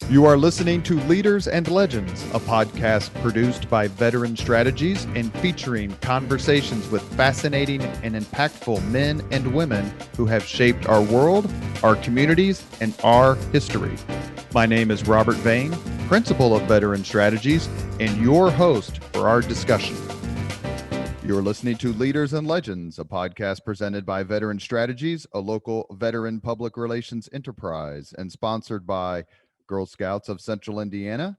You are listening to Leaders and Legends, a podcast produced by Veteran Strategies and featuring conversations with fascinating and impactful men and women who have shaped our world, our communities, and our history. My name is Robert Vane, Principal of Veteran Strategies, and your host for our discussion. You're listening to Leaders and Legends, a podcast presented by Veteran Strategies, a local veteran public relations enterprise, and sponsored by Girl Scouts of Central Indiana,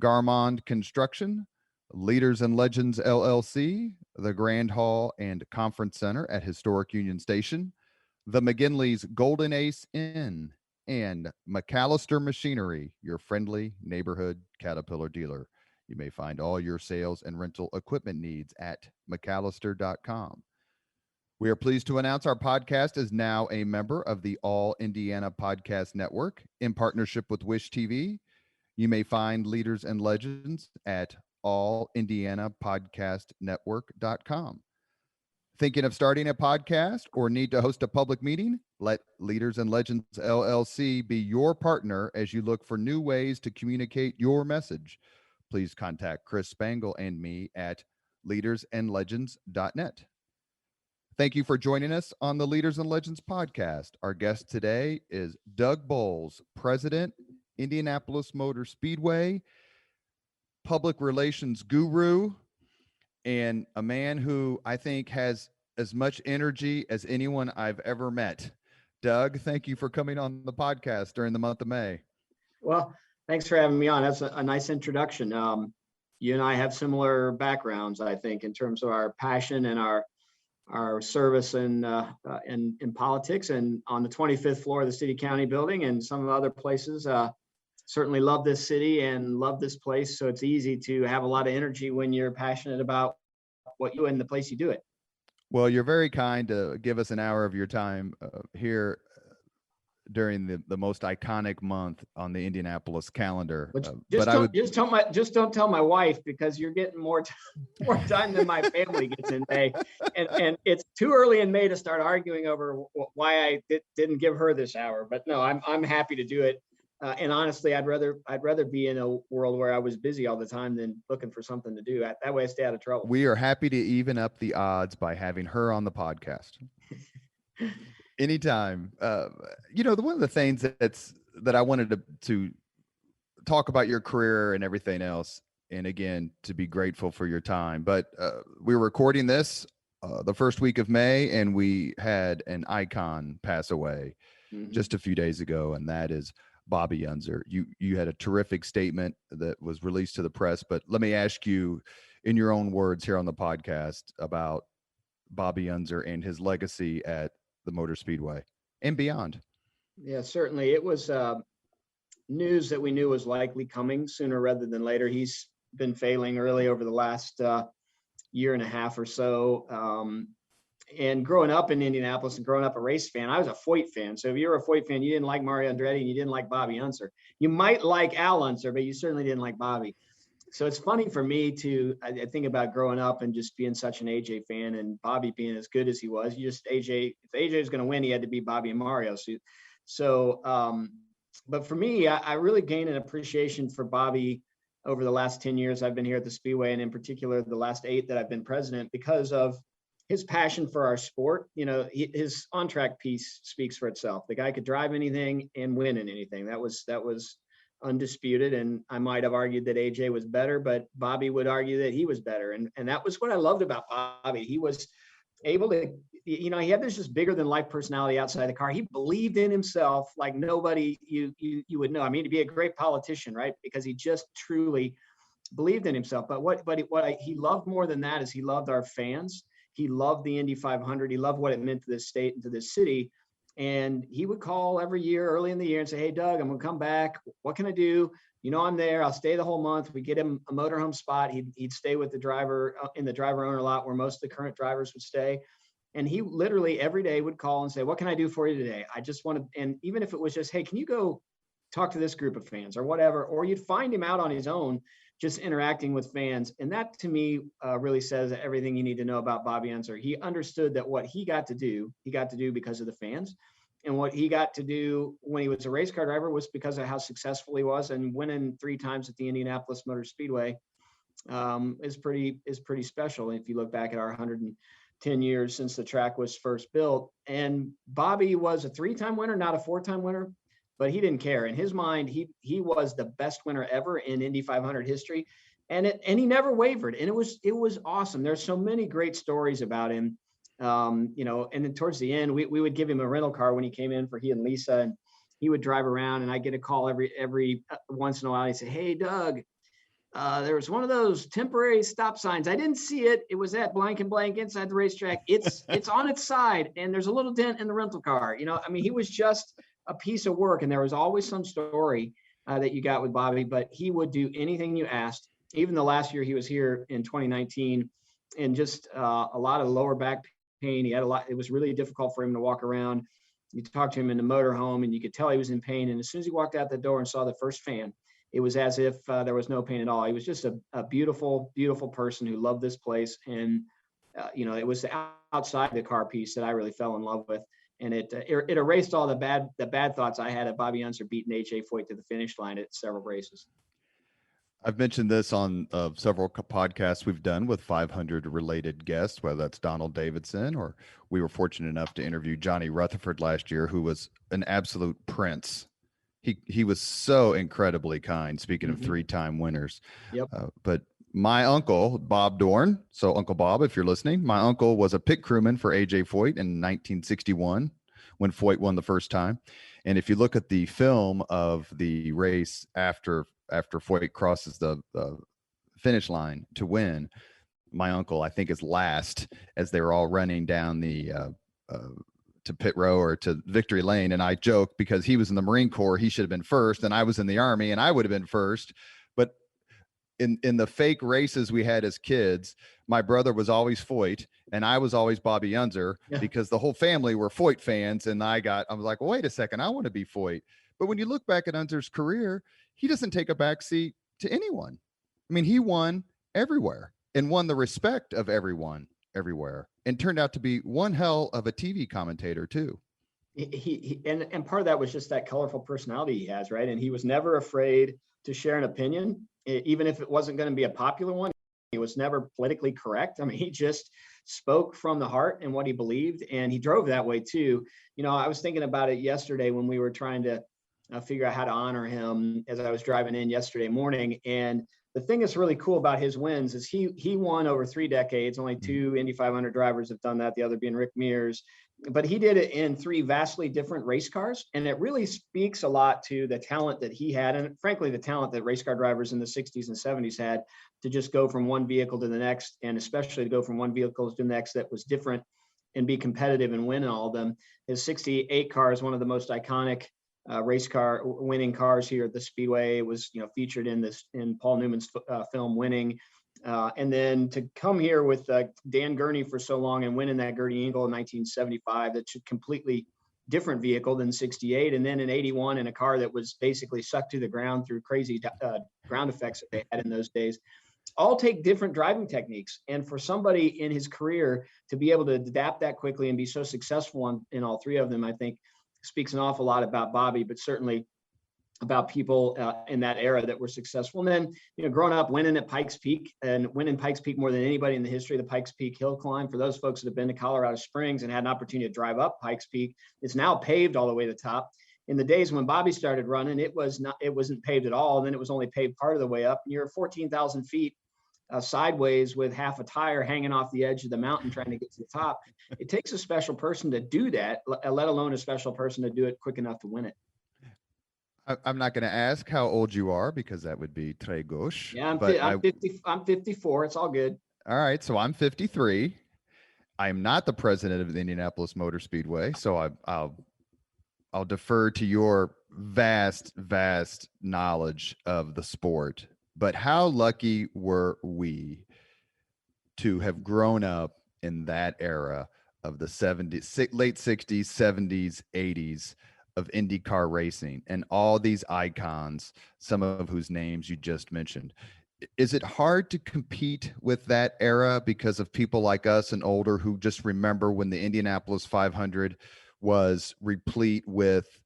Garmond Construction, Leaders and Legends LLC, the Grand Hall and Conference Center at Historic Union Station, the McGinley's Golden Ace Inn, and McAllister Machinery, your friendly neighborhood Caterpillar dealer. You may find all your sales and rental equipment needs at McAllister.com. We are pleased to announce our podcast is now a member of the All Indiana Podcast Network in partnership with Wish TV. You may find Leaders and Legends at allindianapodcastnetwork.com. Thinking of starting a podcast or need to host a public meeting? Let Leaders and Legends LLC be your partner as you look for new ways to communicate your message. Please contact Chris Spangle and me at leadersandlegends.net. Thank you for joining us on the Leaders and Legends podcast. Our guest today is Doug Boles, President, Indianapolis Motor Speedway, public relations guru, and a man who I think has as much energy as anyone I've ever met. Doug, thank you for coming on the podcast during the month of May. Well, thanks for having me on. That's a nice introduction. You and I have similar backgrounds, I think, in terms of our passion and our service in politics, and on the 25th floor of the city county building and some of the other places. Certainly love this city and love this place. So it's easy to have a lot of energy when you're passionate about what you do and the place you do it. Well, you're very kind to give us an hour of your time here during the most iconic month on the Indianapolis calendar. Just don't tell my wife, because you're getting more time than my family gets in May, and it's too early in May to start arguing over why I didn't give her this hour. But no, I'm happy to do it. And honestly, I'd rather be in a world where I was busy all the time than looking for something to do. That way I stay out of trouble. We are happy to even up the odds by having her on the podcast. Anytime. One of the things that I wanted to talk about your career and everything else, and again, to be grateful for your time, but we're recording this the first week of May, and we had an icon pass away just a few days ago, and that is Bobby Unser. You had a terrific statement that was released to the press, but let me ask you in your own words here on the podcast about Bobby Unser and his legacy at the Motor Speedway and beyond. Yeah, certainly. It was news that we knew was likely coming sooner rather than later. He's been failing early over the last year and a half or so. And growing up in Indianapolis and growing up a race fan, I was a Foyt fan. So if you were a Foyt fan, you didn't like Mario Andretti and you didn't like Bobby Unser. You might like Al Unser, but you certainly didn't like Bobby. So it's funny for me I think about growing up and just being such an AJ fan, and Bobby being as good as he was. If AJ was going to win, he had to beat Bobby and Mario. But for me, I really gained an appreciation for Bobby over the last 10 years I've been here at the Speedway, and in particular, the last 8 that I've been president, because of his passion for our sport. His on-track piece speaks for itself. The guy could drive anything and win in anything. That was undisputed. And I might have argued that AJ was better, but Bobby would argue that he was better. And that was what I loved about Bobby. He was able to, he had this just bigger than life personality outside the car. He believed in himself like nobody you would know. I mean, to be a great politician, right? Because he just truly believed in himself. But what he loved more than that is he loved our fans. He loved the Indy 500. He loved what it meant to this state and to this city. And he would call every year early in the year and say, "Hey, Doug, I'm going to come back. What can I do? I'm there. I'll stay the whole month." We get him a motorhome spot. He'd stay with the driver in the driver owner lot where most of the current drivers would stay. And he literally every day would call and say, "What can I do for you today? I just want to," and even if it was just, "Hey, can you go talk to this group of fans," or whatever, or you'd find him out on his own, just interacting with fans. And that to me really says everything you need to know about Bobby Unser. He understood that what he got to do because of the fans. And what he got to do when he was a race car driver was because of how successful he was, and winning 3 times at the Indianapolis Motor Speedway is pretty special. If you look back at our 110 years since the track was first built. And Bobby was a 3-time winner, not a 4-time winner, but he didn't care. In his mind, he was the best winner ever in Indy 500 history. And he never wavered. And it was awesome. There's so many great stories about him. And then towards the end, we would give him a rental car when he came in for he and Lisa, and he would drive around, and I get a call every once in a while. He'd say, "Hey, Doug, there was one of those temporary stop signs. I didn't see it. It was at blank and blank inside the racetrack. It's on its side, and there's a little dent in the rental car." He was just a piece of work, and there was always some story that you got with Bobby, but he would do anything you asked. Even the last year he was here in 2019, and just a lot of lower back pain. He had it was really difficult for him to walk around. You talked to him in the motorhome, and you could tell he was in pain. And as soon as he walked out the door and saw the first fan, it was as if there was no pain at all. He was just a beautiful, beautiful person who loved this place. And, it was the outside the car piece that I really fell in love with. And it erased all the bad thoughts I had of Bobby Unser beating AJ Foyt to the finish line at several races. I've mentioned this on several podcasts we've done with 500 related guests, whether that's Donald Davidson, or we were fortunate enough to interview Johnny Rutherford last year, who was an absolute prince. He was so incredibly kind, speaking of 3-time winners. Yep. But my uncle, Bob Dorn, so Uncle Bob, if you're listening, my uncle was a pit crewman for AJ Foyt in 1961 when Foyt won the first time. And if you look at the film of the race after Foyt crosses the finish line to win, my uncle, I think, is last as they were all running down the to pit row or to victory lane. And I joke because he was in the Marine Corps, he should have been first, and I was in the Army and I would have been first. But in the fake races we had as kids, my brother was always Foyt and I was always Bobby Unser, because the whole family were Foyt fans. And I was like, well, wait a second, I want to be Foyt. But when you look back at Unser's career, he doesn't take a backseat to anyone. I mean, he won everywhere and won the respect of everyone everywhere, and turned out to be one hell of a TV commentator too. And part of that was just that colorful personality he has, right? And he was never afraid to share an opinion, even if it wasn't going to be a popular one. He was never politically correct. I mean, he just spoke from the heart and what he believed, and he drove that way too. I was thinking about it yesterday when we were trying to figure out how to honor him as I was driving in yesterday morning. And the thing that's really cool about his wins is he won over 3 decades. Only 2 Indy 500 drivers have done that, the other being Rick Mears. But he did it in 3 vastly different race cars. And it really speaks a lot to the talent that he had, and frankly, the talent that race car drivers in the 60s and 70s had, to just go from one vehicle to the next, and especially to go from one vehicle to the next that was different and be competitive and win in all of them. His 68 car is one of the most iconic race car winning cars here at the Speedway. It was featured in Paul Newman's film Winning, and then to come here with Dan Gurney for so long and winning that Gurney Eagle in 1975, that's a completely different vehicle than 68, and then in 81 in a car that was basically sucked to the ground through crazy ground effects that they had in those days. All take different driving techniques, and for somebody in his career to be able to adapt that quickly and be so successful in all 3 of them, I think speaks an awful lot about Bobby, but certainly about people in that era that were successful. And then, growing up, winning at Pikes Peak, and winning Pikes Peak more than anybody in the history of the Pikes Peak hill climb. For those folks that have been to Colorado Springs and had an opportunity to drive up Pikes Peak, it's now paved all the way to the top. In the days when Bobby started running, it wasn't paved at all. And then it was only paved part of the way up. And you're 14,000 feet sideways with half a tire hanging off the edge of the mountain trying to get to the top. It takes a special person to do that, let alone a special person to do it quick enough to win it. I'm not going to ask how old you are, because that would be très gauche. Yeah, I'm 54. It's all good. All right. So I'm 53. I'm not the president of the Indianapolis Motor Speedway. So I'll defer to your vast knowledge of the sport. But how lucky were we to have grown up in that era of the late 60s, 70s, 80s of IndyCar racing, and all these icons, some of whose names you just mentioned? Is it hard to compete with that era because of people like us and older who just remember when the Indianapolis 500 was replete with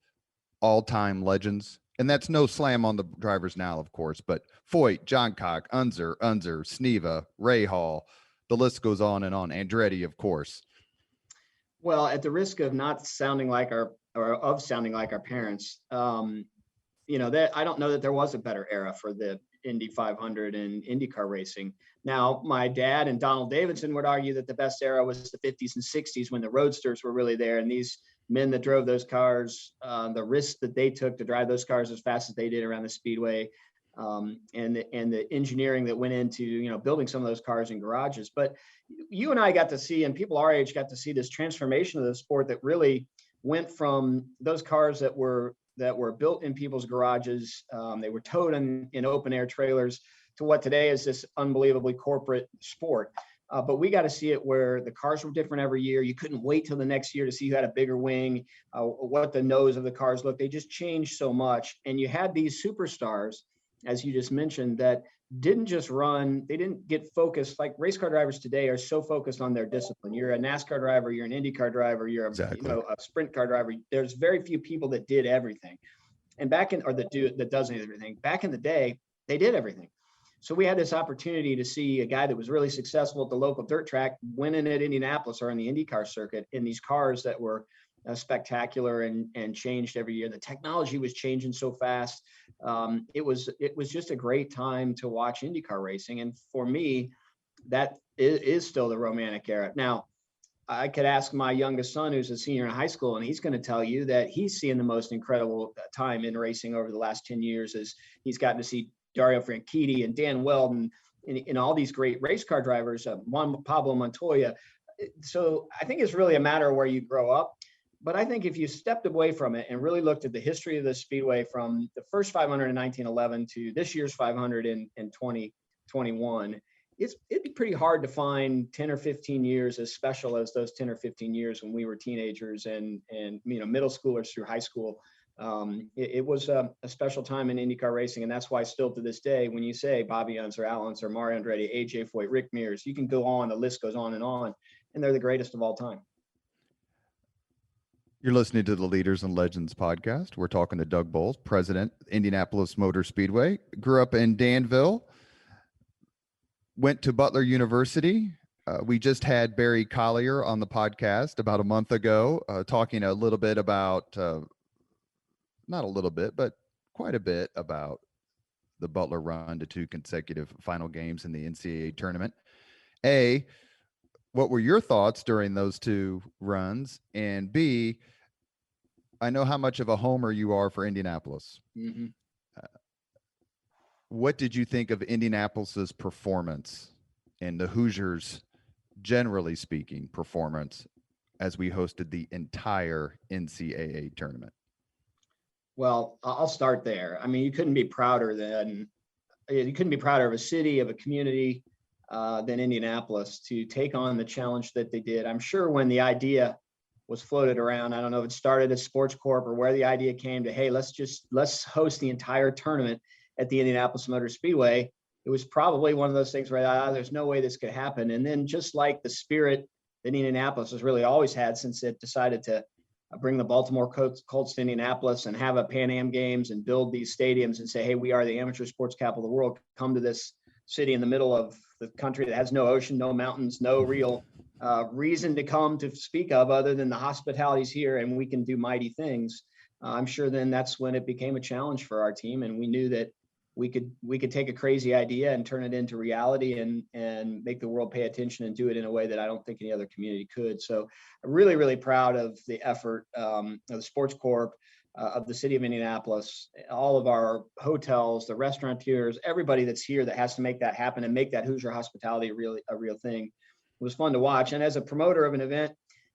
all-time legends. And that's no slam on the drivers now, of course, but Foyt, Johncock, Unser, Sneva, Ray Hall, the list goes on and on. Andretti, of course. Well, at the risk of not sounding like sounding like our parents, that I don't know that there was a better era for the Indy 500 and IndyCar racing. Now, my dad and Donald Davidson would argue that the best era was the 50s and 60s when the roadsters were really there, and these men that drove those cars, the risks that they took to drive those cars as fast as they did around the Speedway, and the engineering that went into building some of those cars in garages. But you and I got to see, and people our age got to see, this transformation of the sport that really went from those cars that were built in people's garages, they were towed in open air trailers, to what today is this unbelievably corporate sport. But we got to see it where the cars were different every year. You couldn't wait till the next year to see who had a bigger wing, what the nose of the cars looked. They just changed so much. And you had these superstars, as you just mentioned, that didn't just run, they didn't get focused. Like race car drivers today are so focused on their discipline. You're a NASCAR driver, you're an IndyCar driver, you're a sprint car driver. There's very few people that did everything. And that does everything. Back in the day, they did everything. So we had this opportunity to see a guy that was really successful at the local dirt track winning at Indianapolis or in the IndyCar circuit in these cars that were spectacular and changed every year. The technology was changing so fast. It was just a great time to watch IndyCar racing. And for me, that is still the romantic era. Now, I could ask my youngest son, who's a senior in high school, and he's going to tell you that he's seeing the most incredible time in racing over the last 10 years as he's gotten to see Dario Franchitti and Dan Weldon and all these great race car drivers, Juan Pablo Montoya. So I think it's really a matter of where you grow up. But I think if you stepped away from it and really looked at the history of the Speedway from the first 500 in 1911 to this year's 500 in 2021, it'd be pretty hard to find 10 or 15 years as special as those 10 or 15 years when we were teenagers and middle schoolers through high school. It was a special time in IndyCar racing, and that's why still to this day, when you say Bobby Unser, Al Unser, Mario Andretti, AJ Foyt, Rick Mears, you can go on, the list goes on, and they're the greatest of all time. You're listening to the Leaders and Legends podcast. We're talking to Doug Boles, president, Indianapolis Motor Speedway. Grew up in Danville, went to Butler University. We just had Barry Collier on the podcast about a month ago, talking a little bit about, not a little bit, but quite a bit about the Butler run to 2 consecutive final games in the NCAA tournament. A, what were your thoughts during those 2 runs? And B, I know how much of a homer you are for Indianapolis. Mm-hmm. What did you think of Indianapolis's performance and the Hoosiers, generally speaking, performance as we hosted the entire NCAA tournament? Well, I'll start there. I mean, you couldn't be prouder of a city, of a community than Indianapolis to take on the challenge that they did. I'm sure when the idea was floated around, I don't know if it started at Sports Corp or where the idea came to, hey, let's host the entire tournament at the Indianapolis Motor Speedway. It was probably one of those things where there's no way this could happen. And then just like the spirit that Indianapolis has really always had since it decided to bring the Baltimore Colts to Indianapolis and have a Pan Am Games and build these stadiums and say, hey, we are the amateur sports capital of the world. Come to this city in the middle of the country that has no ocean, no mountains, no real reason to come to speak of other than the hospitality's here and we can do mighty things. I'm sure then that's when it became a challenge for our team. And we knew that we could take a crazy idea and turn it into reality and make the world pay attention and do it in a way that I don't think any other community could. So I'm really, really proud of the effort of the Sports Corp, of the city of Indianapolis, all of our hotels, the restaurateurs, everybody that's here that has to make that happen and make that Hoosier hospitality a real thing. It was fun to watch. And as a promoter of an event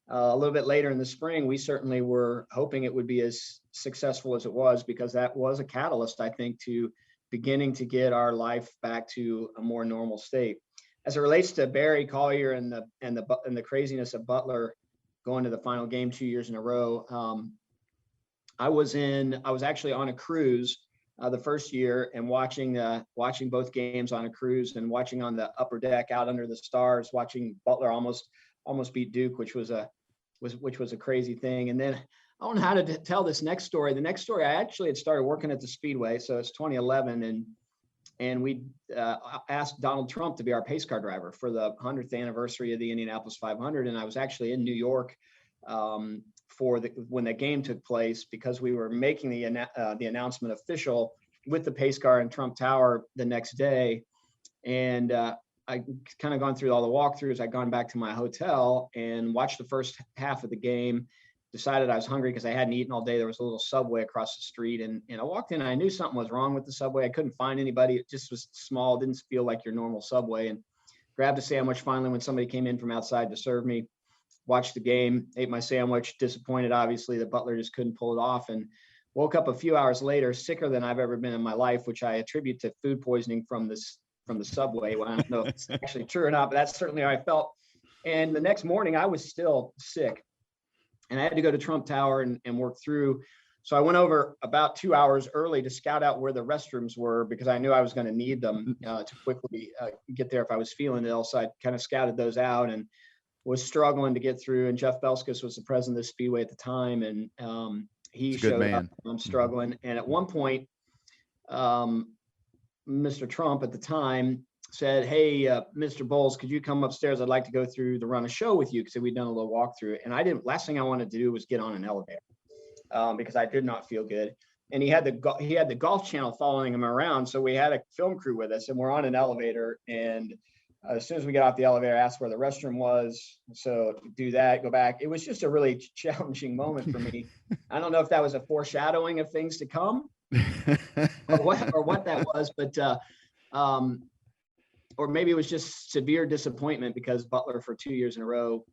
a little bit later in the spring, we certainly were hoping it would be as successful as it was, because that was a catalyst, I think, to beginning to get our life back to a more normal state. As it relates to Barry Collier and the craziness of Butler going to the final game 2 years in a row, I was actually on a cruise the first year and watching both games on a cruise and watching on the upper deck out under the stars, watching Butler almost beat Duke, which was a which was a crazy thing. And then I don't know how to tell this next story. The next story, I actually had started working at the Speedway. So it's 2011, and we asked Donald Trump to be our pace car driver for the 100th anniversary of the Indianapolis 500. And I was actually in New York when that game took place, because we were making the announcement official with the pace car in Trump Tower the next day. And I kind of gone through all the walkthroughs. I'd gone back to my hotel and watched the first half of the game, decided I was hungry because I hadn't eaten all day. There was a little Subway across the street, and I walked in and I knew something was wrong with the Subway. I couldn't find anybody. It just was small, didn't feel like your normal Subway, and grabbed a sandwich finally when somebody came in from outside to serve me. Watched the game, ate my sandwich, disappointed obviously that Butler just couldn't pull it off, and woke up a few hours later sicker than I've ever been in my life, which I attribute to food poisoning from the Subway. Well, I don't know if it's actually true or not, but that's certainly how I felt. And the next morning I was still sick, and I had to go to Trump Tower and work through. So I went over about 2 hours early to scout out where the restrooms were, because I knew I was going to need them to quickly get there if I was feeling ill. So I kind of scouted those out and was struggling to get through. And Jeff Belskis was the president of the Speedway at the time, and he showed up. I'm struggling. And at one point, Mr. Trump at the time said, "Hey, Mr. Boles, could you come upstairs? I'd like to go through the run of show with you," because we'd done a little walkthrough. And last thing I wanted to do was get on an elevator because I did not feel good. And he had the Golf Channel following him around. So we had a film crew with us, and we're on an elevator. And as soon as we got off the elevator, I asked where the restroom was. So do that, go back. It was just a really challenging moment for me. I don't know if that was a foreshadowing of things to come or what that was, but or maybe it was just severe disappointment because Butler for 2 years in a row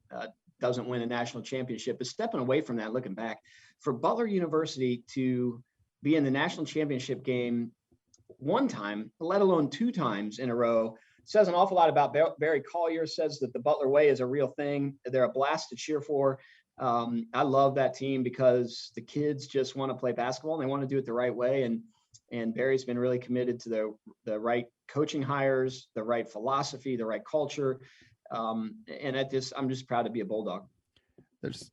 doesn't win a national championship. But stepping away from that, looking back, for Butler University to be in the national championship game one time, let alone 2 times in a row, says an awful lot about Barry Collier. Says that the Butler way is a real thing. They're a blast to cheer for. I love that team because the kids just want to play basketball and they want to do it the right way. And Barry's been really committed to the right coaching hires, the right philosophy, the right culture. And I'm just proud to be a Bulldog.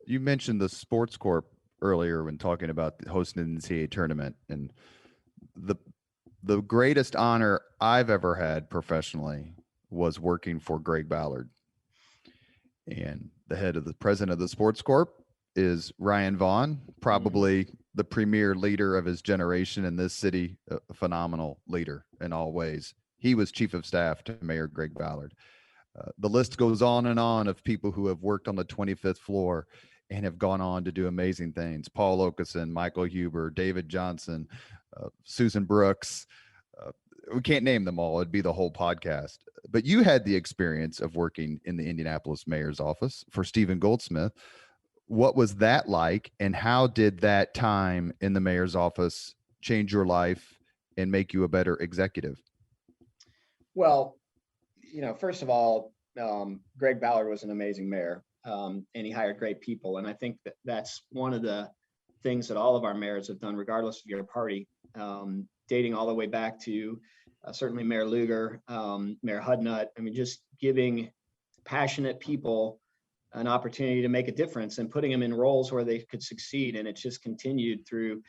You mentioned the Sports Corp earlier when talking about hosting the NCAA tournament, and the greatest honor I've ever had professionally was working for Greg Ballard. And the president of the Sports Corp is Ryan Vaughn, probably the premier leader of his generation in this city, a phenomenal leader in all ways. He was chief of staff to Mayor Greg Ballard. The list goes on and on of people who have worked on the 25th floor and have gone on to do amazing things. Paul Okeson, Michael Huber, David Johnson, Susan Brooks. We can't name them all. It'd be the whole podcast. But you had the experience of working in the Indianapolis mayor's office for Stephen Goldsmith. What was that like, and how did that time in the mayor's office change your life and make you a better executive? Well, first of all, Greg Ballard was an amazing mayor, and he hired great people. And I think that's one of the things that all of our mayors have done, regardless of your party, dating all the way back to certainly Mayor Lugar, Mayor Hudnut. I mean, just giving passionate people an opportunity to make a difference and putting them in roles where they could succeed. And it's just continued through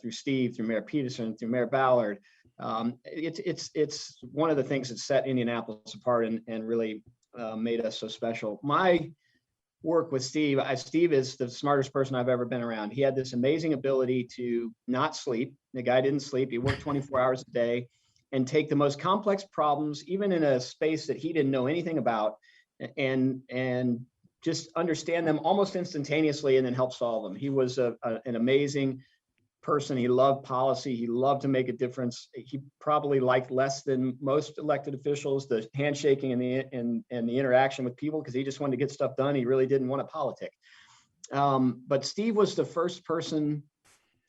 Steve, through Mayor Peterson, through Mayor Ballard. It's one of the things that set Indianapolis apart and really made us so special. My work with Steve is the smartest person I've ever been around. He had this amazing ability to not sleep. The guy didn't sleep. He worked 24 hours a day and take the most complex problems, even in a space that he didn't know anything about, and just understand them almost instantaneously and then help solve them. He was an amazing person. He loved policy. He loved to make a difference. He probably liked less than most elected officials the handshaking and the interaction with people, because he just wanted to get stuff done. He really didn't want to politic. But Steve was the first person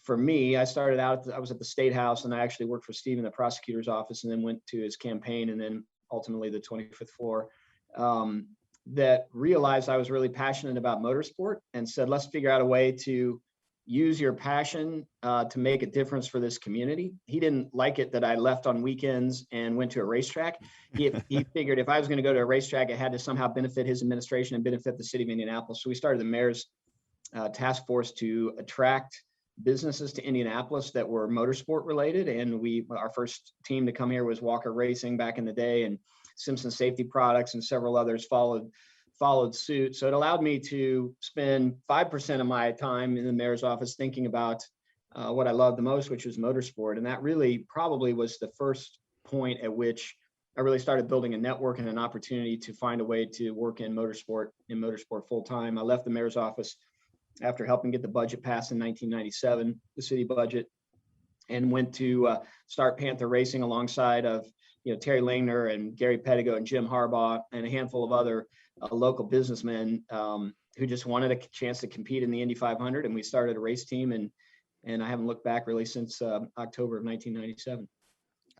for me. I started out, I was at the State House, and I actually worked for Steve in the prosecutor's office, and then went to his campaign, and then ultimately the 25th floor. That realized I was really passionate about motorsport and said, let's figure out a way to use your passion to make a difference for this community. He didn't like it that I left on weekends and went to a racetrack. He figured if I was going to go to a racetrack, it had to somehow benefit his administration and benefit the city of Indianapolis. So we started the mayor's task force to attract businesses to Indianapolis that were motorsport related. And our first team to come here was Walker Racing back in the day, and Simpson Safety Products and several others followed suit. So it allowed me to spend 5% of my time in the mayor's office thinking about what I loved the most, which was motorsport. And that really probably was the first point at which I really started building a network and an opportunity to find a way to work in motorsport full time. I left the mayor's office after helping get the budget passed in 1997, the city budget, and went to start Panther Racing alongside of Terry Langner and Gary Pedigo and Jim Harbaugh and a handful of other local businessmen who just wanted a chance to compete in the Indy 500. And we started a race team, and I haven't looked back really since October of 1997.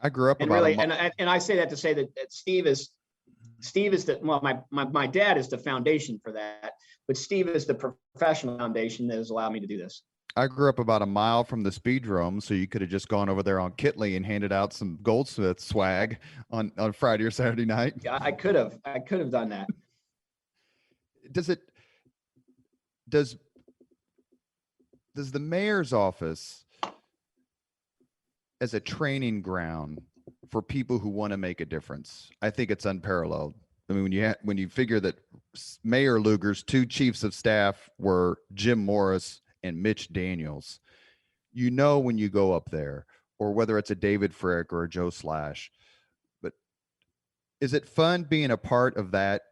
I grew up and really, and I say that to say that Steve is my dad is the foundation for that, but Steve is the professional foundation that has allowed me to do this. I grew up about a mile from the speedrome, so you could have just gone over there on Kitley and handed out some Goldsmith swag on Friday or Saturday night. Yeah, I could have done that. Does the mayor's office as a training ground for people who want to make a difference? I think it's unparalleled. I mean, when you figure that Mayor Lugar's two chiefs of staff were Jim Morris and Mitch Daniels, when you go up there, or whether it's a David Frick or a Joe Slash, but is it fun being a part of that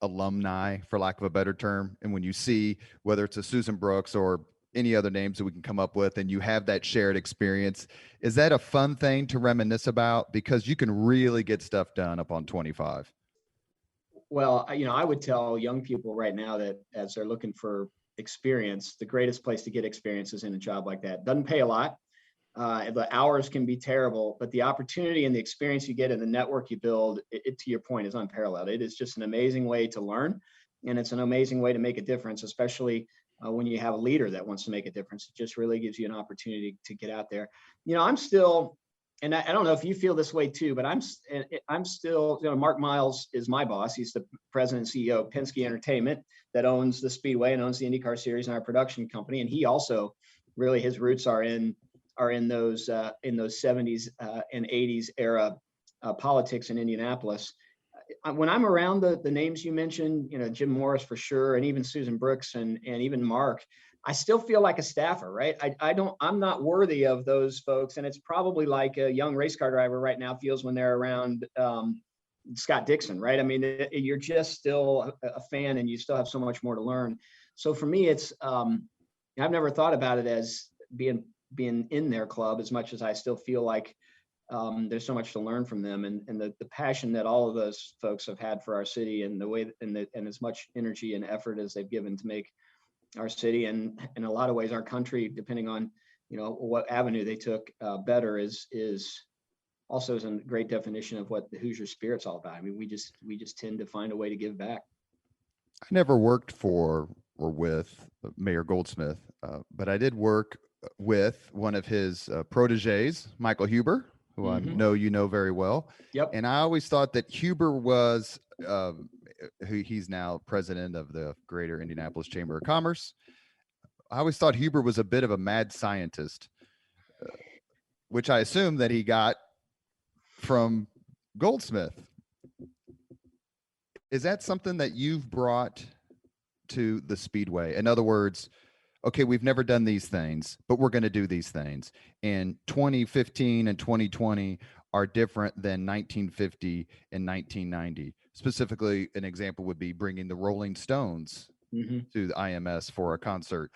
alumni, for lack of a better term? And when you see whether it's a Susan Brooks or any other names that we can come up with, and you have that shared experience, is that a fun thing to reminisce about? Because you can really get stuff done up on 25. Well, I would tell young people right now that as they're looking for experience, the greatest place to get experience is in a job like that. Doesn't pay a lot. The hours can be terrible, but the opportunity and the experience you get and the network you build, it to your point, is unparalleled. It is just an amazing way to learn, and it's an amazing way to make a difference, especially when you have a leader that wants to make a difference. It just really gives you an opportunity to get out there. I'm still, and I don't know if you feel this way too, but I'm still, Mark Miles is my boss. He's the president and CEO of Penske Entertainment that owns the Speedway and owns the IndyCar Series and our production company. And he also, really, his roots are in those 70s and 80s era politics in Indianapolis. When I'm around the names you mentioned, Jim Morris for sure, and even Susan Brooks and even Mark, I still feel like a staffer, right? I'm not worthy of those folks. And it's probably like a young race car driver right now feels when they're around Scott Dixon, right? I mean, you're just still a fan and you still have so much more to learn. So for me, it's, I've never thought about it as being in their club as much as I still feel like there's so much to learn from them, and the passion that all of those folks have had for our city, and the way and as much energy and effort as they've given to make our city, and in a lot of ways our country, depending on what avenue they took, better, is also is a great definition of what the Hoosier spirit's all about. I mean, we just tend to find a way to give back. I never worked for or with Mayor Goldsmith, but I did work with one of his proteges, Michael Huber, who I know very well. Yep. And I always thought that Huber was, he's now president of the Greater Indianapolis Chamber of Commerce. I always thought Huber was a bit of a mad scientist, which I assume that he got from Goldsmith. Is that something that you've brought to the Speedway? In other words, okay, we've never done these things, but we're going to do these things. And 2015 and 2020 are different than 1950 and 1990. Specifically, an example would be bringing the Rolling Stones to the IMS for a concert.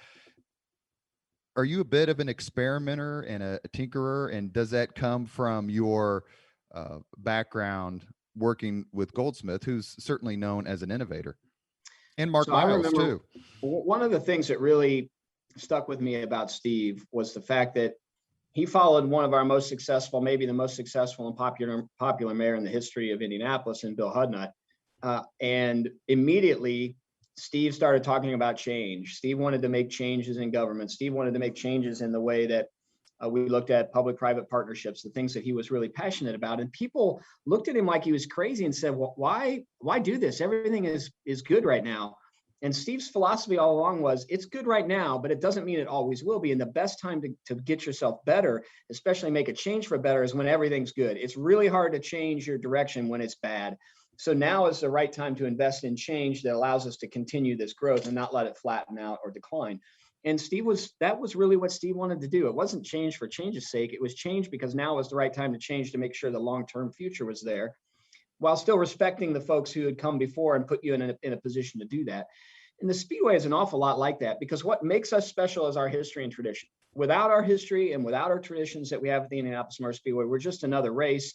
Are you a bit of an experimenter and a tinkerer? And does that come from your background working with Goldsmith, who's certainly known as an innovator? And Mark Miles, too. One of the things that really stuck with me about Steve was the fact that he followed one of our most successful, maybe the most successful and popular mayor in the history of Indianapolis, and Bill Hudnut, and immediately Steve started talking about change. Steve wanted to make changes in government. Steve wanted to make changes in the way that we looked at public-private partnerships, the things that he was really passionate about. And people looked at him like he was crazy and said, well, why do this? Everything is good right now. And Steve's philosophy all along was, it's good right now, but it doesn't mean it always will be. And the best time to get yourself better, especially make a change for better, is when everything's good. It's really hard to change your direction when it's bad. So now is the right time to invest in change that allows us to continue this growth and not let it flatten out or decline. And that was really what Steve wanted to do. It wasn't change for change's sake. It was change because now was the right time to change, to make sure the long-term future was there, while still respecting the folks who had come before and put you in a position to do that. And the Speedway is an awful lot like that, because what makes us special is our history and tradition. Without our history and without our traditions that we have at the Indianapolis Motor Speedway, we're just another race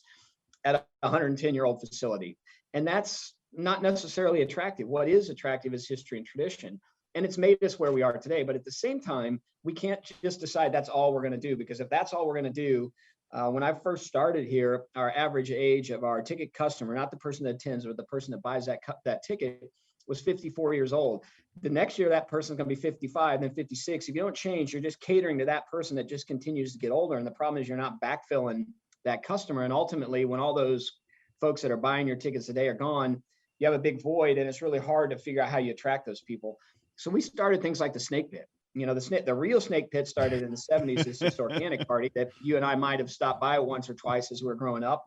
at a 110-year-old facility. And that's not necessarily attractive. What is attractive is history and tradition. And it's made us where we are today. But at the same time, we can't just decide that's all we're going to do, because if that's all we're going to do, when I first started here, our average age of our ticket customer, not the person that attends, but the person that buys that ticket, was 54 years old. The next year, that person's going to be 55, then 56. If you don't change, you're just catering to that person that just continues to get older. And the problem is you're not backfilling that customer. And ultimately, when all those folks that are buying your tickets today are gone, you have a big void, and it's really hard to figure out how you attract those people. So we started things like the snake pit. You know, the real snake pit started in the 70s. It's this organic party that you and I might have stopped by once or twice as we were growing up.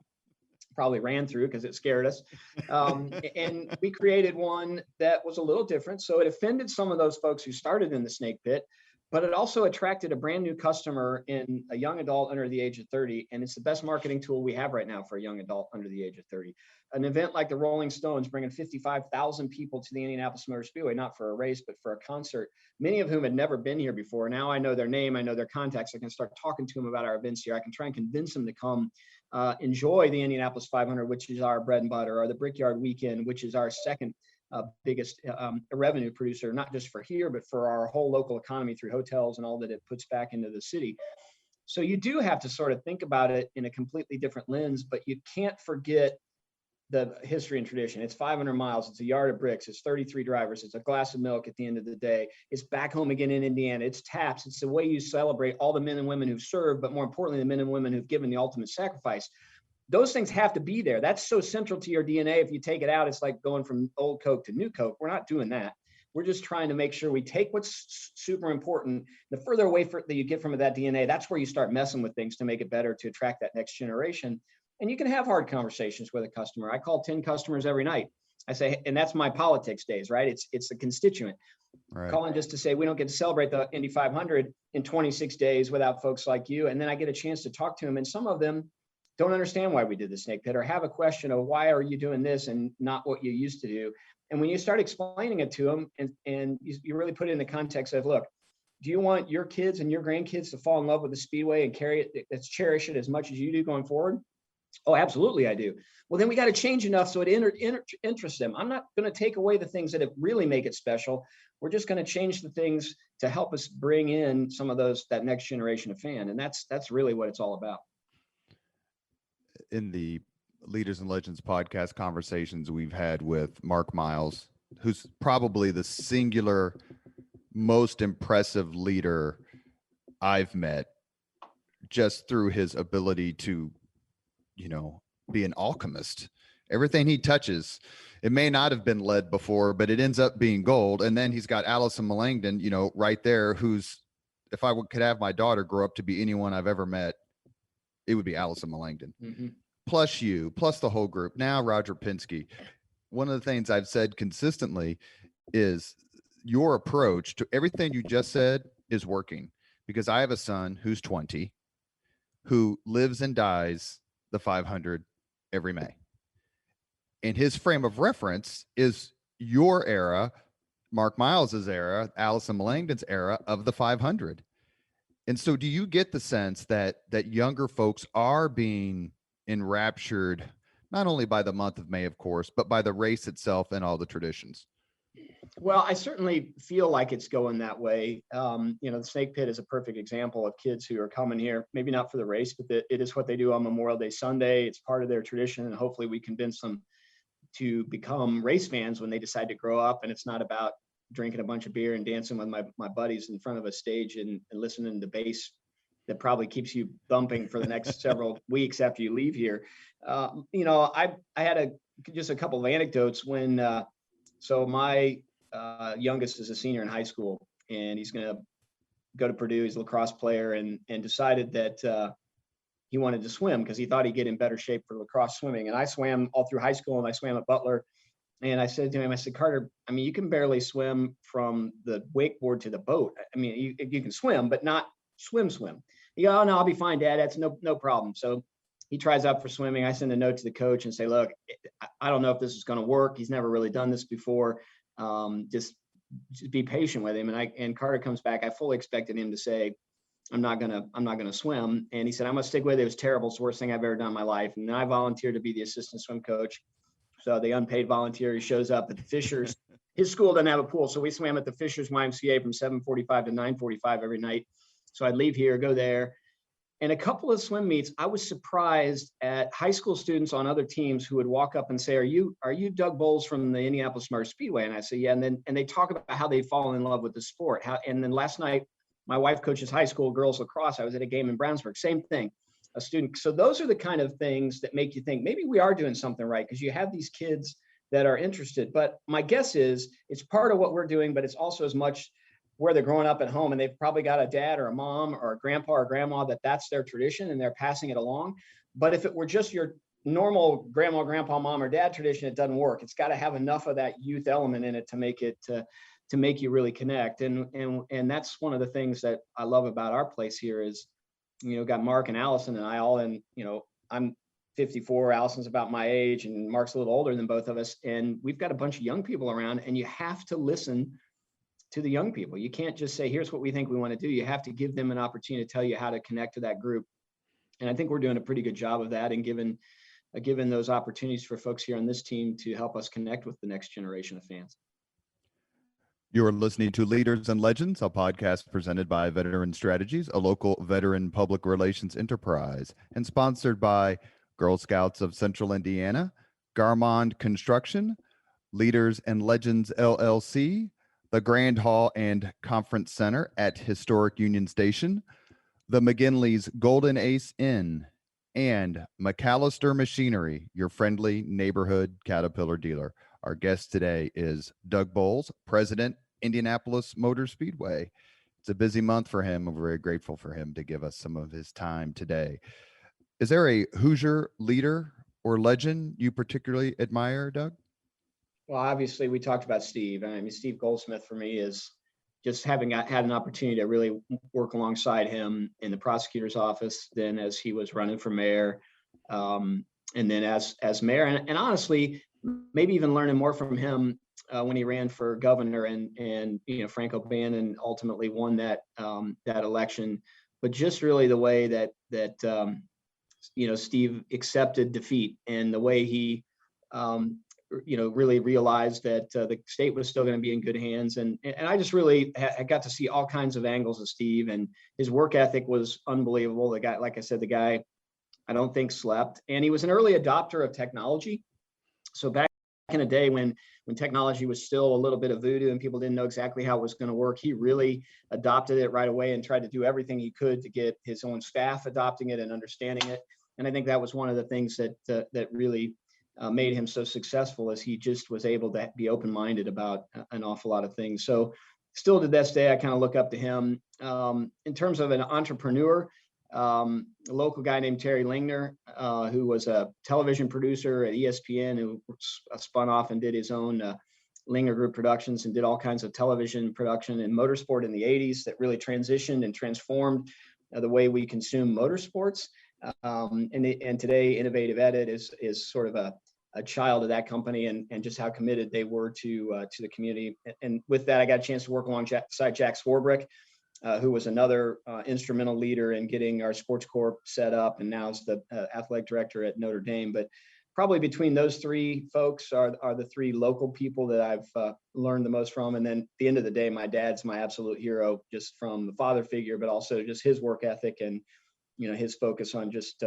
Probably ran through because it scared us. And we created one that was a little different. So it offended some of those folks who started in the snake pit, but it also attracted a brand new customer in a young adult under the age of 30. And it's the best marketing tool we have right now for a young adult under the age of 30. An event like the Rolling Stones bringing 55,000 people to the Indianapolis Motor Speedway, not for a race, but for a concert, many of whom had never been here before. Now I know their name, I know their contacts. I can start talking to them about our events here. I can try and convince them to come enjoy the Indianapolis 500, which is our bread and butter, or the Brickyard Weekend, which is our second biggest revenue producer, not just for here, but for our whole local economy through hotels and all that it puts back into the city. So you do have to sort of think about it in a completely different lens, but you can't forget the history and tradition. It's 500 miles. It's a yard of bricks. It's 33 drivers. It's a glass of milk at the end of the day. It's back home again in Indiana. It's taps. It's the way you celebrate all the men and women who've served, but more importantly, the men and women who've given the ultimate sacrifice. Those things have to be there. That's so central to your DNA. If you take it out, it's like going from old Coke to new Coke. We're not doing that. We're just trying to make sure we take what's super important. The further away that you get from that DNA, that's where you start messing with things to make it better, to attract that next generation. And you can have hard conversations with a customer. I call 10 customers every night. I say, and that's my politics days, right? It's the constituent. Right. Calling just to say, we don't get to celebrate the Indy 500 in 26 days without folks like you. And then I get a chance to talk to them. And some of them don't understand why we did the snake pit, or have a question of why are you doing this and not what you used to do. And when you start explaining it to them and you really put it in the context of, look, do you want your kids and your grandkids to fall in love with the Speedway and carry it, let's cherish it as much as you do going forward? Oh, absolutely, I do. Well, then we got to change enough so it interests them. I'm not going to take away the things that really make it special. We're just going to change the things to help us bring in some of that next generation of fan. And that's really what it's all about. In the Leaders and Legends podcast conversations we've had with Mark Miles, who's probably the singular most impressive leader I've met, just through his ability to, be an alchemist. Everything he touches, it may not have been lead before, but it ends up being gold. And then he's got Allison Melangton, right there, who's, if I could have my daughter grow up to be anyone I've ever met, it would be Allison Melangton. Mm-hmm. Plus you, plus the whole group. Now Roger Penske. One of the things I've said consistently is your approach to everything you just said is working, because I have a son who's 20 who lives and dies the 500 every May. And his frame of reference is your era, Mark Miles's era, Allison Melangton's era of the 500. And so do you get the sense that younger folks are being enraptured, not only by the month of May, of course, but by the race itself and all the traditions? Well, I certainly feel like it's going that way. The snake pit is a perfect example of kids who are coming here, maybe not for the race, but it is what they do on Memorial Day Sunday. It's part of their tradition, and hopefully we convince them to become race fans when they decide to grow up. And it's not about drinking a bunch of beer and dancing with my buddies in front of a stage and listening to bass that probably keeps you thumping for the next several weeks after you leave here. I had just a couple of anecdotes when, so my youngest is a senior in high school, and he's going to go to Purdue. He's a lacrosse player, and decided that he wanted to swim because he thought he'd get in better shape for lacrosse swimming. And I swam all through high school, and I swam at Butler. And I said to him, I said, Carter, I mean, you can barely swim from the wakeboard to the boat. I mean, you can swim, but not swim. You go, oh, no, I'll be fine, Dad. That's no problem. So he tries out for swimming. I send a note to the coach and say, look, I don't know if this is going to work. He's never really done this before. Just be patient with him. And Carter comes back. I fully expected him to say, I'm not gonna swim. And he said, I'm gonna stick with it. It was terrible. It's the worst thing I've ever done in my life. And then I volunteered to be the assistant swim coach. So the unpaid volunteer, he shows up at the Fishers. His school doesn't have a pool, so we swam at the Fishers YMCA from 7:45 to 9:45 every night. So I'd leave here, go there. And a couple of swim meets, I was surprised at high school students on other teams who would walk up and say, are you Doug Boles from the Indianapolis Speedway? And I say, yeah. And they talk about how they've fallen in love with the sport. And then last night, my wife coaches high school girls lacrosse. I was at a game in Brownsburg, same thing, a student. So those are the kind of things that make you think maybe we are doing something right, because you have these kids that are interested. But my guess is it's part of what we're doing, but it's also as much where they're growing up at home, and they've probably got a dad or a mom or a grandpa or grandma that's their tradition and they're passing it along. But if it were just your normal grandma, grandpa, mom, or dad tradition, it doesn't work. It's got to have enough of that youth element in it to make it to make you really connect. And that's one of the things that I love about our place here is, got Mark and Allison and I all in, I'm 54, Allison's about my age, and Mark's a little older than both of us. And we've got a bunch of young people around, and you have to listen to the young people. You can't just say, here's what we think we want to do. You have to give them an opportunity to tell you how to connect to that group. And I think we're doing a pretty good job of that, and given those opportunities for folks here on this team to help us connect with the next generation of fans. You are listening to Leaders and Legends, a podcast presented by Veteran Strategies, a local veteran public relations enterprise, and sponsored by Girl Scouts of Central Indiana, Garmond Construction, Leaders and Legends LLC, the Grand Hall and Conference Center at Historic Union Station, the McGinley's Golden Ace Inn, and McAllister Machinery, your friendly neighborhood Caterpillar dealer. Our guest today is Doug Boles, President, Indianapolis Motor Speedway. It's a busy month for him. We're very grateful for him to give us some of his time today. Is there a Hoosier leader or legend you particularly admire, Doug? Well, obviously, we talked about Steve. I mean, Steve Goldsmith for me is just having had an opportunity to really work alongside him in the prosecutor's office, then as he was running for mayor, and then as mayor. And honestly, maybe even learning more from him when he ran for governor, and Frank O'Bannon ultimately won that election. But just really the way that Steve accepted defeat, and the way he really realized that the state was still going to be in good hands. And I just really I got to see all kinds of angles of Steve, and his work ethic was unbelievable. The guy, like I said, I don't think slept, and he was an early adopter of technology. So back in a day when technology was still a little bit of voodoo and people didn't know exactly how it was going to work, he really adopted it right away and tried to do everything he could to get his own staff adopting it and understanding it. And I think that was one of the things that really made him so successful, as he just was able to be open-minded about an awful lot of things. So still to this day, I kind of look up to him. In terms of an entrepreneur, a local guy named Terry Lingner, who was a television producer at ESPN, who spun off and did his own Lingner Group Productions and did all kinds of television production and motorsport in the 80s that really transitioned and transformed the way we consume motorsports. And today, Innovative Edit is sort of a child of that company, and just how committed they were to the community. And with that, I got a chance to work alongside Jack Swarbrick, who was another instrumental leader in getting our sports corp set up, and now is the athletic director at Notre Dame. But probably between those three folks are the three local people that I've learned the most from. And then at the end of the day, my dad's my absolute hero, just from the father figure, but also just his work ethic and his focus on just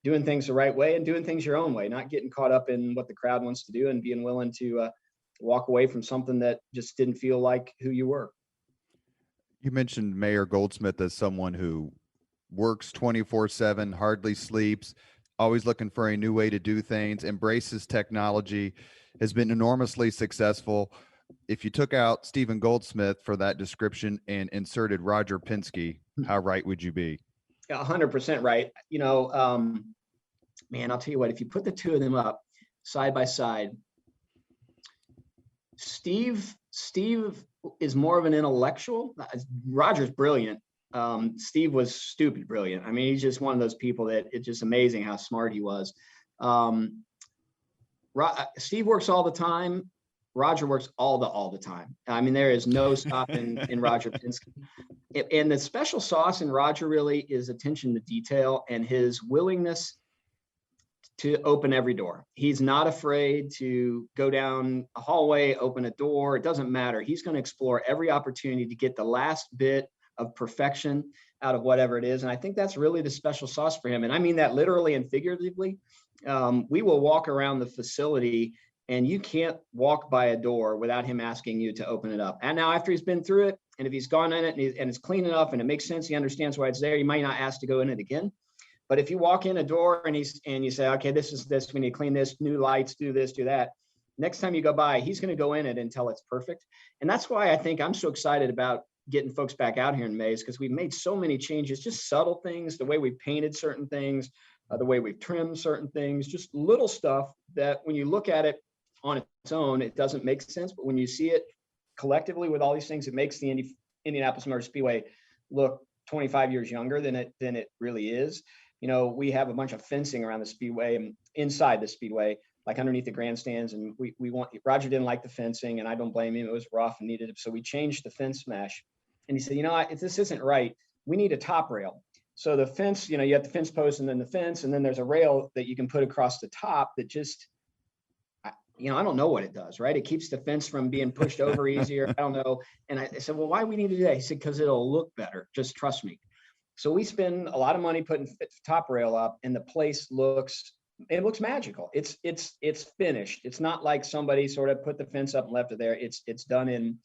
doing things the right way and doing things your own way, not getting caught up in what the crowd wants to do, and being willing to walk away from something that just didn't feel like who you were. You mentioned Mayor Goldsmith as someone who works 24/7, hardly sleeps, always looking for a new way to do things, embraces technology, has been enormously successful. If you took out Stephen Goldsmith for that description and inserted Roger Penske, how right would you be? 100% right. Man, I'll tell you what, if you put the two of them up side by side, Steve is more of an intellectual. Roger's brilliant. Steve was stupid brilliant. I mean, he's just one of those people that it's just amazing how smart he was. Steve works all the time. Roger works all the time. I mean, there is no stopping in Roger Penske. And the special sauce in Roger really is attention to detail and his willingness to open every door. He's not afraid to go down a hallway, open a door. It doesn't matter. He's going to explore every opportunity to get the last bit of perfection out of whatever it is. And I think that's really the special sauce for him. And I mean that literally and figuratively. We will walk around the facility and you can't walk by a door without him asking you to open it up. And now after he's been through it, and if he's gone in it and it's clean enough and it makes sense, he understands why it's there, he might not ask to go in it again. But if you walk in a door and you say, okay, this is this, we need to clean this, new lights, do this, do that. Next time you go by, he's going to go in it until it's perfect. And that's why I think I'm so excited about getting folks back out here in May, is because we've made so many changes, just subtle things, the way we painted certain things, the way we've trimmed certain things, just little stuff that when you look at it on its own, it doesn't make sense. But when you see it collectively with all these things, it makes the Indianapolis Motor Speedway look 25 years younger than it really is. You know, we have a bunch of fencing around the Speedway and inside the Speedway, like underneath the grandstands. And Roger didn't like the fencing, and I don't blame him. It was rough and needed it. So we changed the fence mesh. And he said, if this isn't right, we need a top rail. So the fence, you have the fence post and then the fence, and then there's a rail that you can put across the top that just, I don't know what it does, right? It keeps the fence from being pushed over easier. I don't know. And I said, well, why do we need to do that? He said, because it'll look better. Just trust me. So we spend a lot of money putting top rail up, and the place looks magical. It's finished. It's not like somebody sort of put the fence up and left it there. It's done in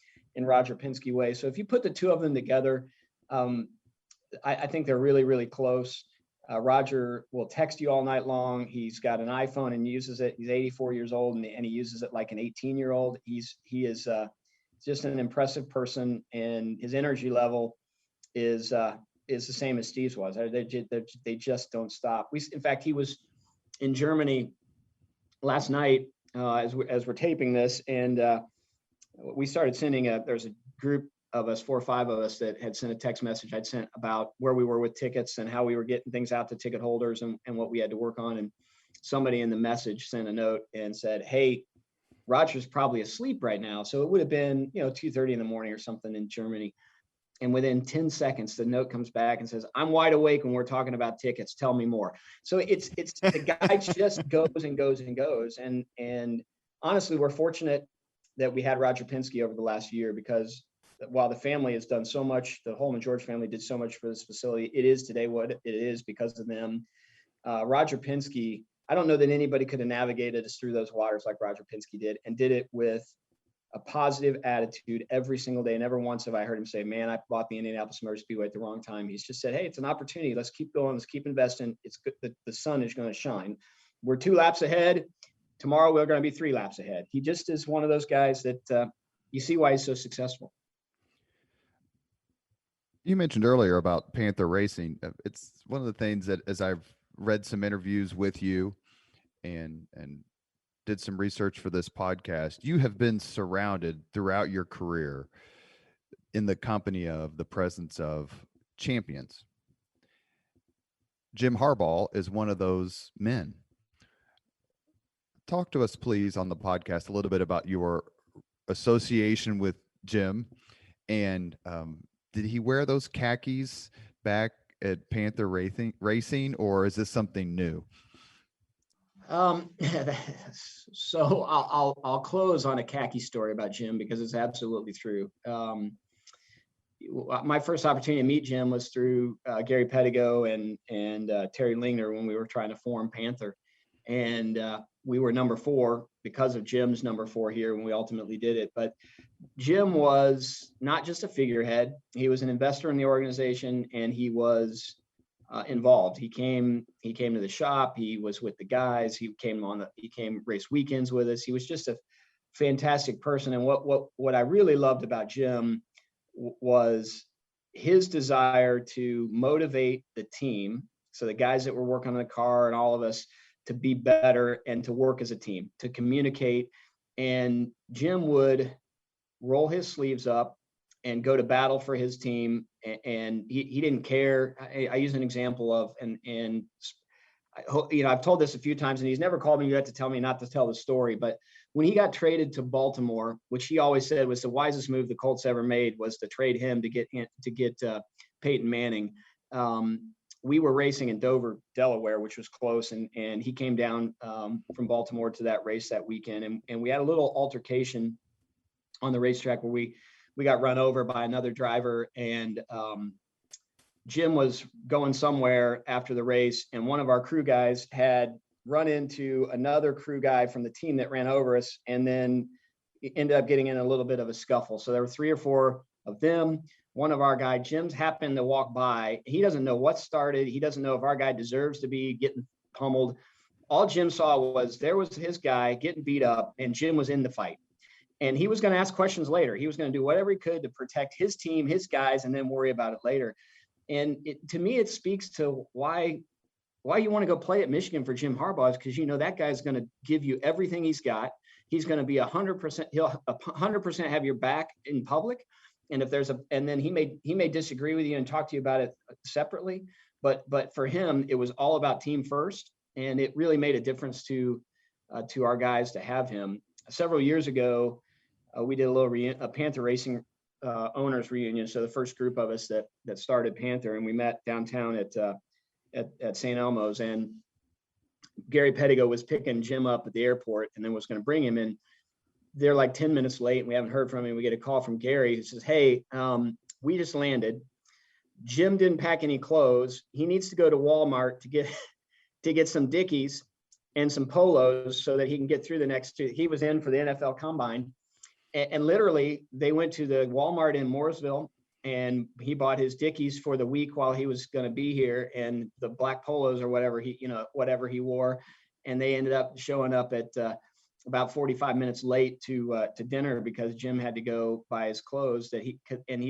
Roger Penske way. So if you put the two of them together, I think they're really, really close. Roger will text you all night long. He's got an iPhone and uses it. He's 84 years old and he uses it like an 18-year-old. He is just an impressive person, and his energy level is the same as Steve's was. They just don't stop. In fact, he was in Germany last night as we're taping this, and we started sending there's a group of us, 4 or 5 of us, that had sent a text message I'd sent about where we were with tickets and how we were getting things out to ticket holders and what we had to work on. And somebody in the message sent a note and said, hey, Roger's probably asleep right now. So it would have been, 2:30 in the morning or something in Germany. And within 10 seconds, the note comes back and says, I'm wide awake when we're talking about tickets. Tell me more. So it's the guy just goes and goes and goes. And honestly, we're fortunate that we had Roger Penske over the last year, because while the family has done so much, the Holman George family did so much for this facility, it is today what it is because of them. Roger Penske, I don't know that anybody could have navigated us through those waters like Roger Penske did, and did it with a positive attitude every single day. Never once have I heard him say, man, I bought the Indianapolis Motor Speedway at the wrong time. He's just said, hey, it's an opportunity. Let's keep going. Let's keep investing. It's good that the sun is going to shine. We're 2 laps ahead. Tomorrow, we're going to be 3 laps ahead. He just is one of those guys that you see why he's so successful. You mentioned earlier about Panther Racing. It's one of the things that, as I've read some interviews with you and did some research for this podcast, you have been surrounded throughout your career in the company of the presence of champions. Jim Harbaugh is one of those men. Talk to us, please, on the podcast a little bit about your association with Jim, and did he wear those khakis back at Panther Racing, or is this something new? So I'll close on a khaki story about Jim, because it's absolutely true. My first opportunity to meet Jim was through Gary Pettigo and Terry Lingner when we were trying to form Panther. and we were number 4 because of Jim's number 4 here when we ultimately did it. But Jim was not just a figurehead. He was an investor in the organization, and he was involved. He came to the shop. He was with the guys. He came race weekends with us. He was just a fantastic person. And what I really loved about Jim was his desire to motivate the team. So the guys that were working on the car and all of us to be better and to work as a team, to communicate. And Jim would roll his sleeves up and go to battle for his team. And he didn't care. I use an example of, and I've told this a few times, and he's never called me. You have to tell me not to tell the story. But when he got traded to Baltimore, which he always said was the wisest move the Colts ever made, was to trade him to get Peyton Manning. We were racing in Dover, Delaware, which was close, and he came down from Baltimore to that race that weekend, and we had a little altercation on the racetrack where we got run over by another driver, and Jim was going somewhere after the race, and one of our crew guys had run into another crew guy from the team that ran over us, and then ended up getting in a little bit of a scuffle. So there were 3 or 4 of them. One of our guys, Jim's, happened to walk by. He doesn't know what started. He doesn't know if our guy deserves to be getting pummeled. All Jim saw was there was his guy getting beat up, and Jim was in the fight. And he was going to ask questions later. He was going to do whatever he could to protect his team, his guys, and then worry about it later. And to me, it speaks to why you want to go play at Michigan for Jim Harbaugh, is because you know that guy's going to give you everything he's got. He's going to be 100%. He'll 100% have your back in public. And if and then he may disagree with you and talk to you about it separately. But for him, it was all about team first, and it really made a difference to our guys to have him. Several years ago, we did a Panther Racing owners reunion. So the first group of us that started Panther, and we met downtown at St. Elmo's, and Gary Pettigo was picking Jim up at the airport and then was going to bring him in. They're like 10 minutes late, and we haven't heard from him. We get a call from Gary who says, "Hey, we just landed. Jim didn't pack any clothes. He needs to go to Walmart to get some Dickies and some polos so that he can get through the next 2." He was in for the NFL Combine. And literally, they went to the Walmart in Mooresville, and he bought his Dickies for the week while he was going to be here, and the black polos or whatever he wore. And they ended up showing up at about 45 minutes late to dinner because Jim had to go buy his clothes he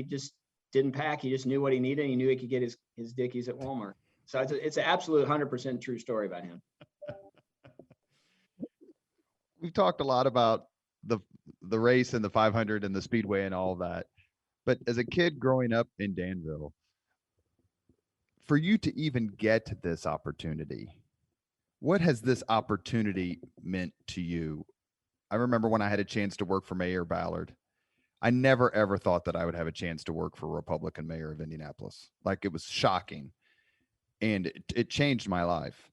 just didn't pack. He just knew what he needed. He knew he could get his Dickies at Walmart. So it's an absolute 100% true story about him. We've talked a lot about the race and the 500 and the Speedway and all that. But as a kid growing up in Danville, for you to even get this opportunity, what has this opportunity meant to you? I remember when I had a chance to work for Mayor Ballard, I never, ever thought that I would have a chance to work for a Republican mayor of Indianapolis. Like, it was shocking. And it changed my life.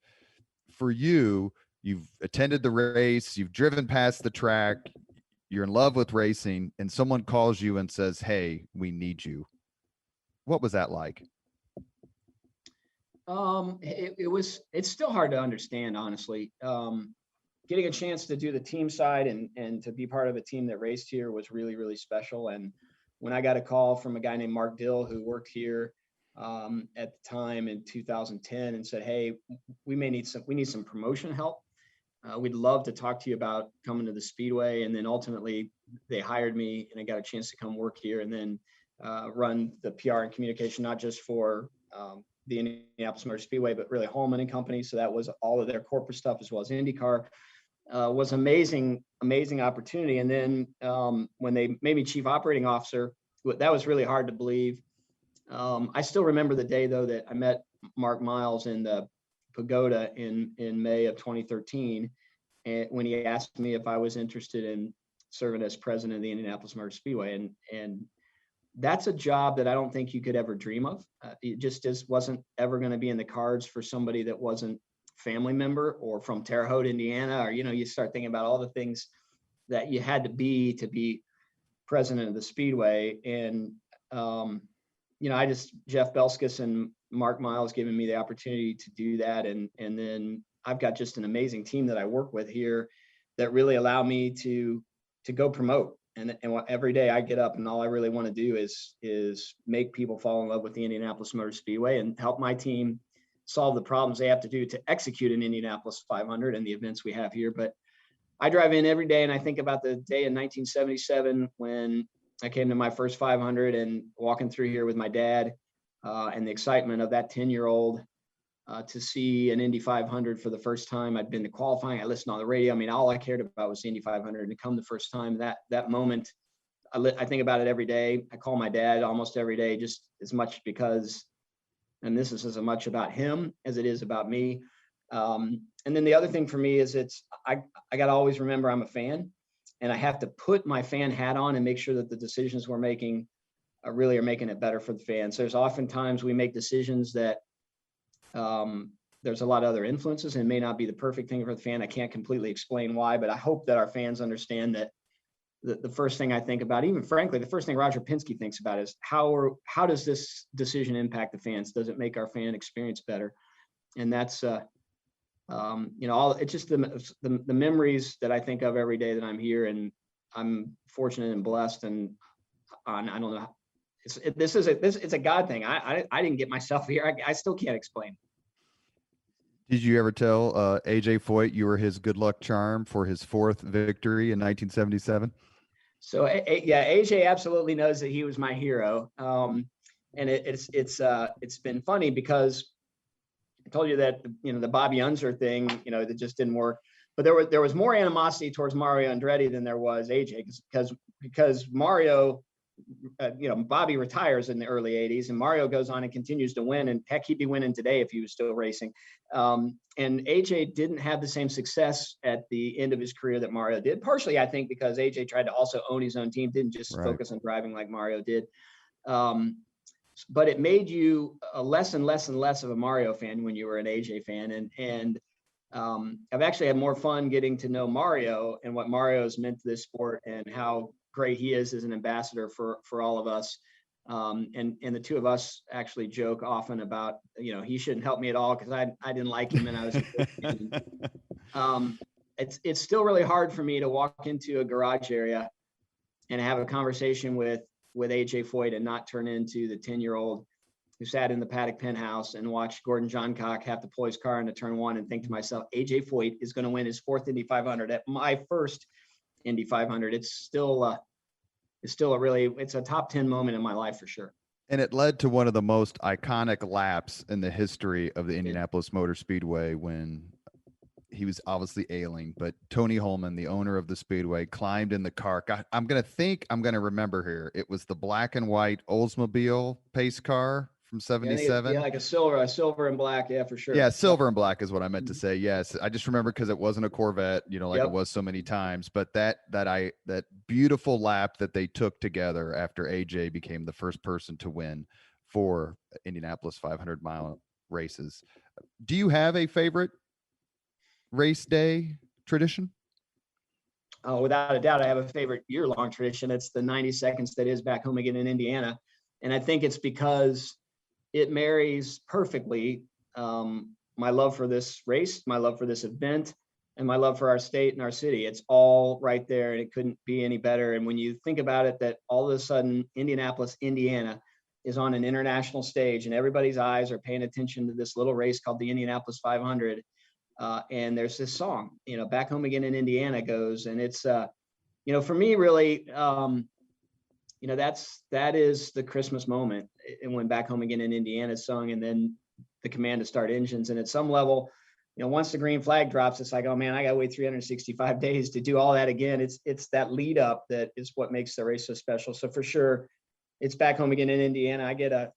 For you, you've attended the race, you've driven past the track, you're in love with racing, and someone calls you and says, "Hey, we need you." What was that like? It's still hard to understand, honestly. Getting a chance to do the team side and to be part of a team that raced here was really, really special. And when I got a call from a guy named Mark Dill, who worked here at the time in 2010, and said, "Hey, we need some promotion help. We'd love to talk to you about coming to the Speedway." And then ultimately they hired me, and I got a chance to come work here and then run the PR and communication, not just for the Indianapolis Motor Speedway, but really Holman and Company. So that was all of their corporate stuff as well as IndyCar. Was amazing opportunity. And then when they made me chief operating officer, that was really hard to believe. I still remember the day, though, that I met Mark Miles in the Pagoda in May of 2013, and when he asked me if I was interested in serving as president of the Indianapolis Motor Speedway. And that's a job that I don't think you could ever dream of. It just wasn't ever going to be in the cards for somebody that wasn't family member or from Terre Haute, Indiana, or, you start thinking about all the things that you had to be president of the Speedway. And, Jeff Belskis and Mark Miles giving me the opportunity to do that. And then I've got just an amazing team that I work with here that really allow me to go promote. And every day I get up and all I really want to do is make people fall in love with the Indianapolis Motor Speedway and help my team solve the problems they have to do to execute an Indianapolis 500 and the events we have here. But I drive in every day and I think about the day in 1977 when I came to my first 500 and walking through here with my dad and the excitement of that 10-year-old to see an Indy 500 for the first time. I'd been to qualifying. I listened on the radio. I mean, all I cared about was the Indy 500 and to come the first time. That moment, I think about it every day. I call my dad almost every day, just as much because, and this is as much about him as it is about me. And then the other thing for me is I got to always remember I'm a fan and I have to put my fan hat on and make sure that the decisions we're making really are making it better for the fans. There's oftentimes we make decisions that there's a lot of other influences and it may not be the perfect thing for the fan. I can't completely explain why, but I hope that our fans understand that the first thing I think about, even frankly, the first thing Roger Penske thinks about is how does this decision impact the fans? Does it make our fan experience better? And that's, it's just the memories that I think of every day that I'm here, and I'm fortunate and blessed. And I don't know. It's a God thing. I didn't get myself here. I still can't explain. Did you ever tell AJ Foyt you were his good luck charm for his fourth victory in 1977? So yeah, AJ absolutely knows that he was my hero. And it's been funny because I told you that the Bobby Unser thing that just didn't work. But there was more animosity towards Mario Andretti than there was AJ because Mario. Bobby retires in the early 80s and Mario goes on and continues to win. And heck, he'd be winning today if he was still racing. And AJ didn't have the same success at the end of his career that Mario did. Partially, I think, because AJ tried to also own his own team, didn't just focus on driving like Mario did. But it made you a less and less and less of a Mario fan when you were an AJ fan. And I've actually had more fun getting to know Mario and what Mario's meant to this sport and how great he is as an ambassador for all of us. And the two of us actually joke often about, he shouldn't help me at all because I didn't like him and I was it's still really hard for me to walk into a garage area and have a conversation with AJ Foyt and not turn into the 10-year-old who sat in the paddock penthouse and watched Gordon Johncock have to pull his car into turn one and think to myself, AJ Foyt is going to win his fourth Indy 500 at my first Indy 500. It's still a top 10 moment in my life for sure. And it led to one of the most iconic laps in the history of the Indianapolis Motor Speedway when he was obviously ailing, but Tony Holman, the owner of the Speedway, climbed in the car. I'm going to remember here. It was the black and white Oldsmobile pace car from 77. Yeah, like a silver and black. Yeah, for sure. Yeah, silver and black is what I meant to say. Yes, I just remember because it wasn't a Corvette, it was so many times. But that beautiful lap that they took together after AJ became the first person to win for Indianapolis 500-mile races. Do you have a favorite race day tradition? Oh, without a doubt, I have a favorite year-long tradition. It's the 90 seconds that is back home again in Indiana, and I think it's because it marries perfectly my love for this race, my love for this event, and my love for our state and our city. It's all right there, and it couldn't be any better. And when you think about it, that all of a sudden Indianapolis, Indiana is on an international stage and everybody's eyes are paying attention to this little race called the Indianapolis 500. And there's this song, Back Home Again in Indiana goes. And it's, for me, really, that is the Christmas moment. And when Back Home Again in Indiana is sung, and then the command to start engines. And at some level, once the green flag drops, it's like, oh man, I got to wait 365 days to do all that again. It's that lead up that is what makes the race so special. So for sure, it's Back Home Again in Indiana. I get a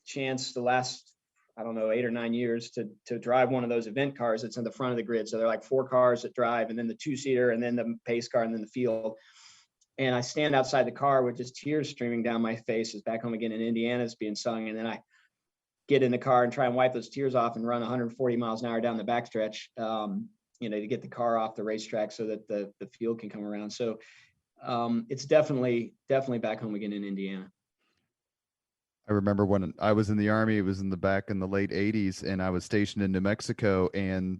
chance the last, 8 or 9 years to drive one of those event cars that's in the front of the grid. So they're like 4 cars that drive, and then the 2-seater, and then the pace car, and then the field. And I stand outside the car with just tears streaming down my face as Back Home Again in Indiana is being sung. And then I get in the car and try and wipe those tears off and run 140 miles an hour down the backstretch, to get the car off the racetrack so that the field can come around. So it's definitely Back Home Again in Indiana. I remember when I was in the Army, it was back in the late 80s, and I was stationed in New Mexico. And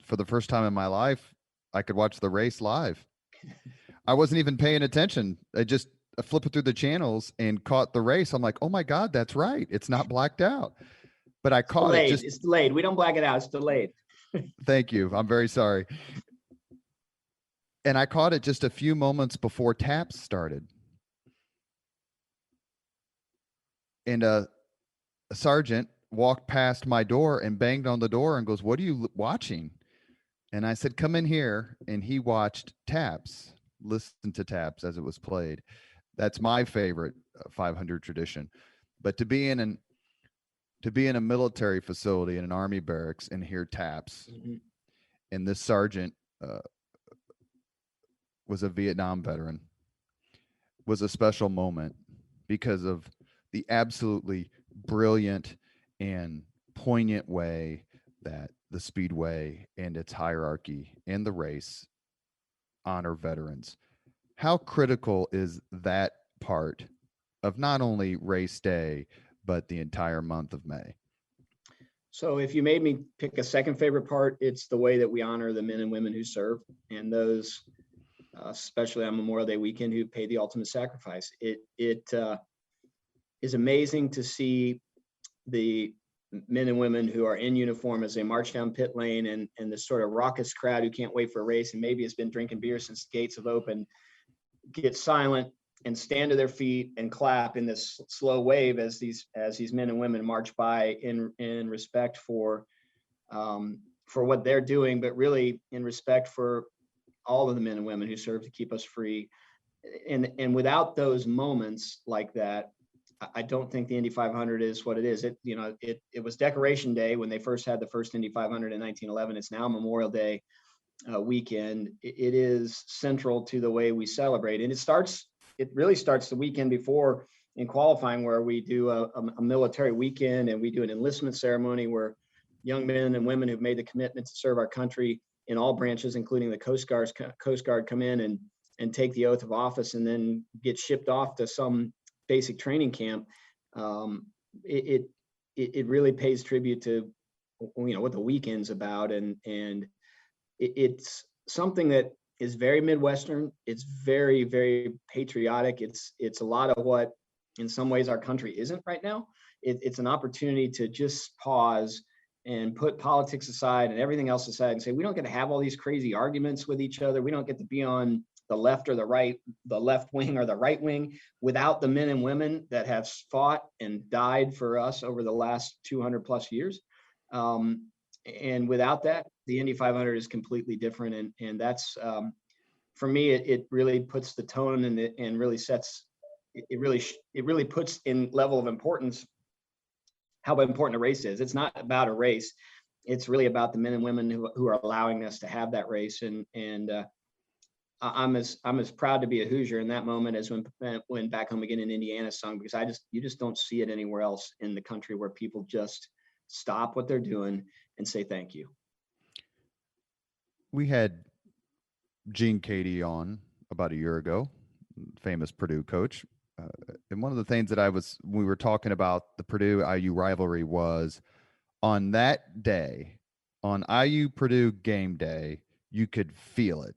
for the first time in my life, I could watch the race live. I wasn't even paying attention. I flipped through the channels and caught the race. I'm like, oh my God, that's right. It's not blacked out. But I caught it. It's delayed. We don't black it out. It's delayed. Thank you. I'm very sorry. And I caught it just a few moments before taps started. And a sergeant walked past my door and banged on the door and goes, "What are you watching?" And I said, "Come in here." And he watched taps, listened to taps as it was played. That's my favorite 500 tradition. But to be in a military facility in an Army barracks and hear taps, and this sergeant was a Vietnam veteran, was a special moment because of the absolutely brilliant and poignant way that the Speedway and its hierarchy and the race honor veterans. How critical is that part of not only race day, but the entire month of May? So if you made me pick a second favorite part, it's the way that we honor the men and women who serve, and those, especially on Memorial Day weekend, who paid the ultimate sacrifice. It is amazing to see the men and women who are in uniform as they march down pit lane, and this sort of raucous crowd who can't wait for a race and maybe has been drinking beer since the gates have opened, get silent and stand to their feet and clap in this slow wave as these men and women march by in respect for what they're doing, but really in respect for all of the men and women who serve to keep us free. And without those moments like that, I don't think the Indy 500 is what it is. It was Decoration Day when they first had the first Indy 500 in 1911. It's now Memorial Day weekend. It is central to the way we celebrate, and it really starts the weekend before in qualifying, where we do a military weekend, and we do an enlistment ceremony where young men and women who've made the commitment to serve our country in all branches, including the Coast Guard, come in and take the oath of office, and then get shipped off to some basic training camp. It really pays tribute to what the weekend's about, and it's something that is very Midwestern. It's very, very patriotic. It's a lot of what in some ways our country isn't right now. It's an opportunity to just pause and put politics aside and everything else aside and say, we don't get to have all these crazy arguments with each other. We don't get to be on the left or the right, the left wing or the right wing, without the men and women that have fought and died for us over the last 200 plus years. And without that, the Indy 500 is completely different. And that's, for me, it really puts the tone, and really sets, it really puts in level of importance how important a race is. It's not about a race. It's really about the men and women who are allowing us to have that race. And I'm as proud to be a Hoosier in that moment as when Back Home Again in Indiana sung, because you just don't see it anywhere else in the country, where people just stop what they're doing and say thank you. We had Gene Cady on about a year ago, famous Purdue coach. And one of the things that we were talking about the Purdue IU rivalry was, on that day, on IU Purdue game day, you could feel it.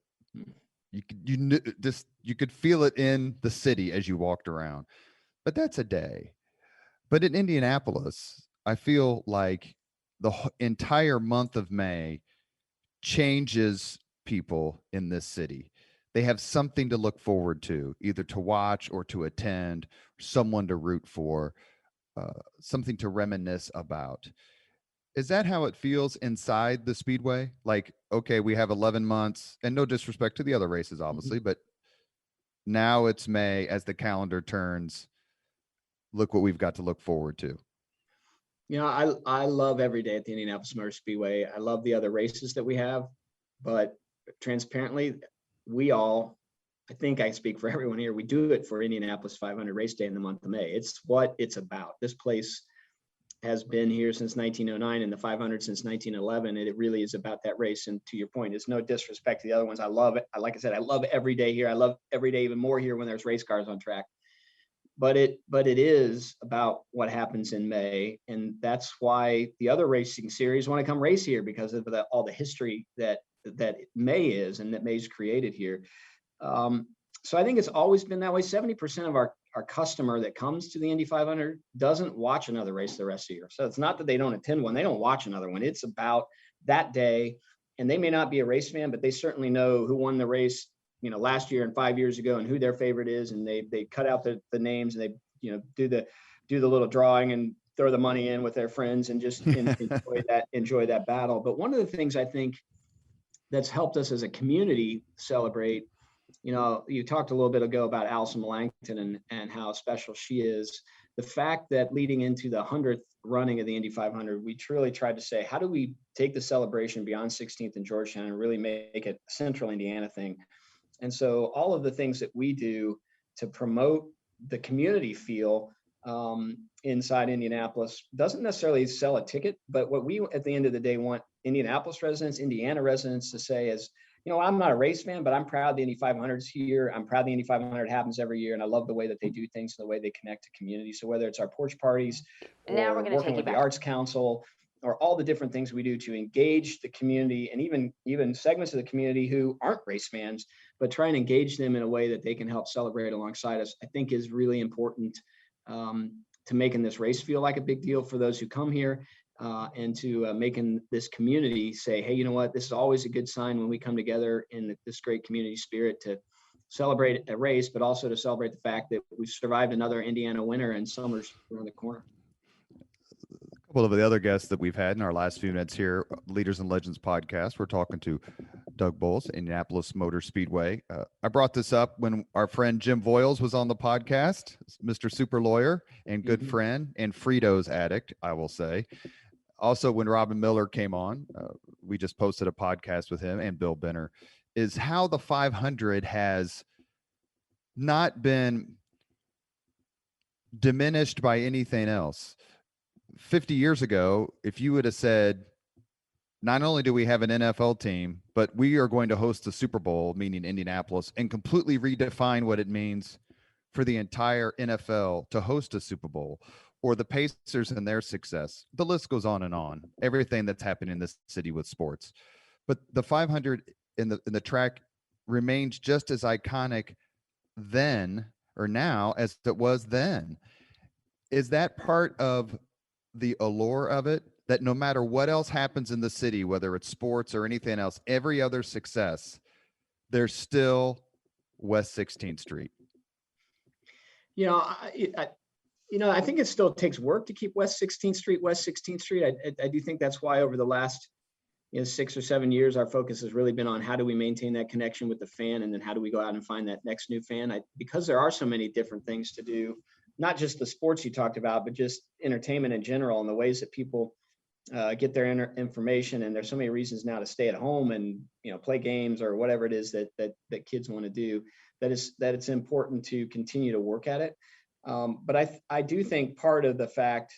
You could feel it in the city as you walked around. But that's a day. But in Indianapolis, I feel like the entire month of May changes people in this city. They have something to look forward to, either to watch or to attend, someone to root for, something to reminisce about. Is that how it feels inside the Speedway? Like, okay, we have 11 months, and no disrespect to the other races, obviously, but now it's May. As the calendar turns, look what we've got to look forward to. I love every day at the Indianapolis Motor Speedway. I love the other races that we have, but transparently, I think I speak for everyone here, we do it for Indianapolis 500 race day in the month of May. It's what it's about. This place has been here since 1909 and the 500 since 1911. And it really is about that race. And to your point, it's no disrespect to the other ones. I love it. Like I said, I love every day here. I love every day even more here when there's race cars on track. but it is about what happens in May. And that's why the other racing series want to come race here, because of all the history that May is, and that May's created here. So I think it's always been that way. 70% of our customer that comes to the Indy 500 doesn't watch another race the rest of the year. So it's not that they don't attend one, they don't watch another one. It's about that day. And they may not be a race fan, but they certainly know who won the race, last year and 5 years ago, and who their favorite is. And they cut out the names, and they, do the little drawing and throw the money in with their friends, and just enjoy that battle. But one of the things I think that's helped us as a community celebrate, you talked a little bit ago about Allison Melanchthon and how special she is. The fact that leading into the 100th running of the Indy 500, we truly tried to say, how do we take the celebration beyond 16th and Georgetown and really make it a Central Indiana thing? And so all of the things that we do to promote the community feel inside Indianapolis doesn't necessarily sell a ticket, but what we, at the end of the day, want Indianapolis residents, Indiana residents to say is, I'm not a race fan, but I'm proud the Indy 500's here. I'm proud the Indy 500 happens every year, and I love the way that they do things, and the way they connect to community. So whether it's our porch parties, or working with the Arts Council, or all the different things we do to engage the community, and even segments of the community who aren't race fans, but try and engage them in a way that they can help celebrate alongside us, I think is really important to making this race feel like a big deal for those who come here. And to making this community say, hey, you know what, this is always a good sign when we come together in this great community spirit to celebrate a race, but also to celebrate the fact that we've survived another Indiana winter, and summer's around the corner. A couple of the other guests that we've had in our last few minutes here, Leaders and Legends podcast, we're talking to Doug Boles, Indianapolis Motor Speedway. I brought this up when our friend Jim Voiles was on the podcast, Mr. Super Lawyer and good friend, and Fritos addict, I will say. Also, when Robin Miller came on, we just posted a podcast with him and Bill Benner, is how the 500 has not been diminished by anything else. 50 years ago, if you would have said, not only do we have an NFL team, but we are going to host the Super Bowl, meaning Indianapolis, and completely redefine what it means for the entire NFL to host a Super Bowl, or the Pacers and their success. The list goes on and on, everything that's happened in this city with sports. But the 500 in the track remains just as iconic then or now as it was then. Is that part of the allure of it, that no matter what else happens in the city, whether it's sports or anything else, every other success, there's still West 16th Street? I think it still takes work to keep West 16th Street. I do think that's why over the last 6 or 7 years, our focus has really been on how do we maintain that connection with the fan, and then how do we go out and find that next new fan. Because there are so many different things to do, not just the sports you talked about, but just entertainment in general, and the ways that people get their information. And there's so many reasons now to stay at home and play games or whatever it is that kids want to do, that it's important to continue to work at it. But I do think part of the fact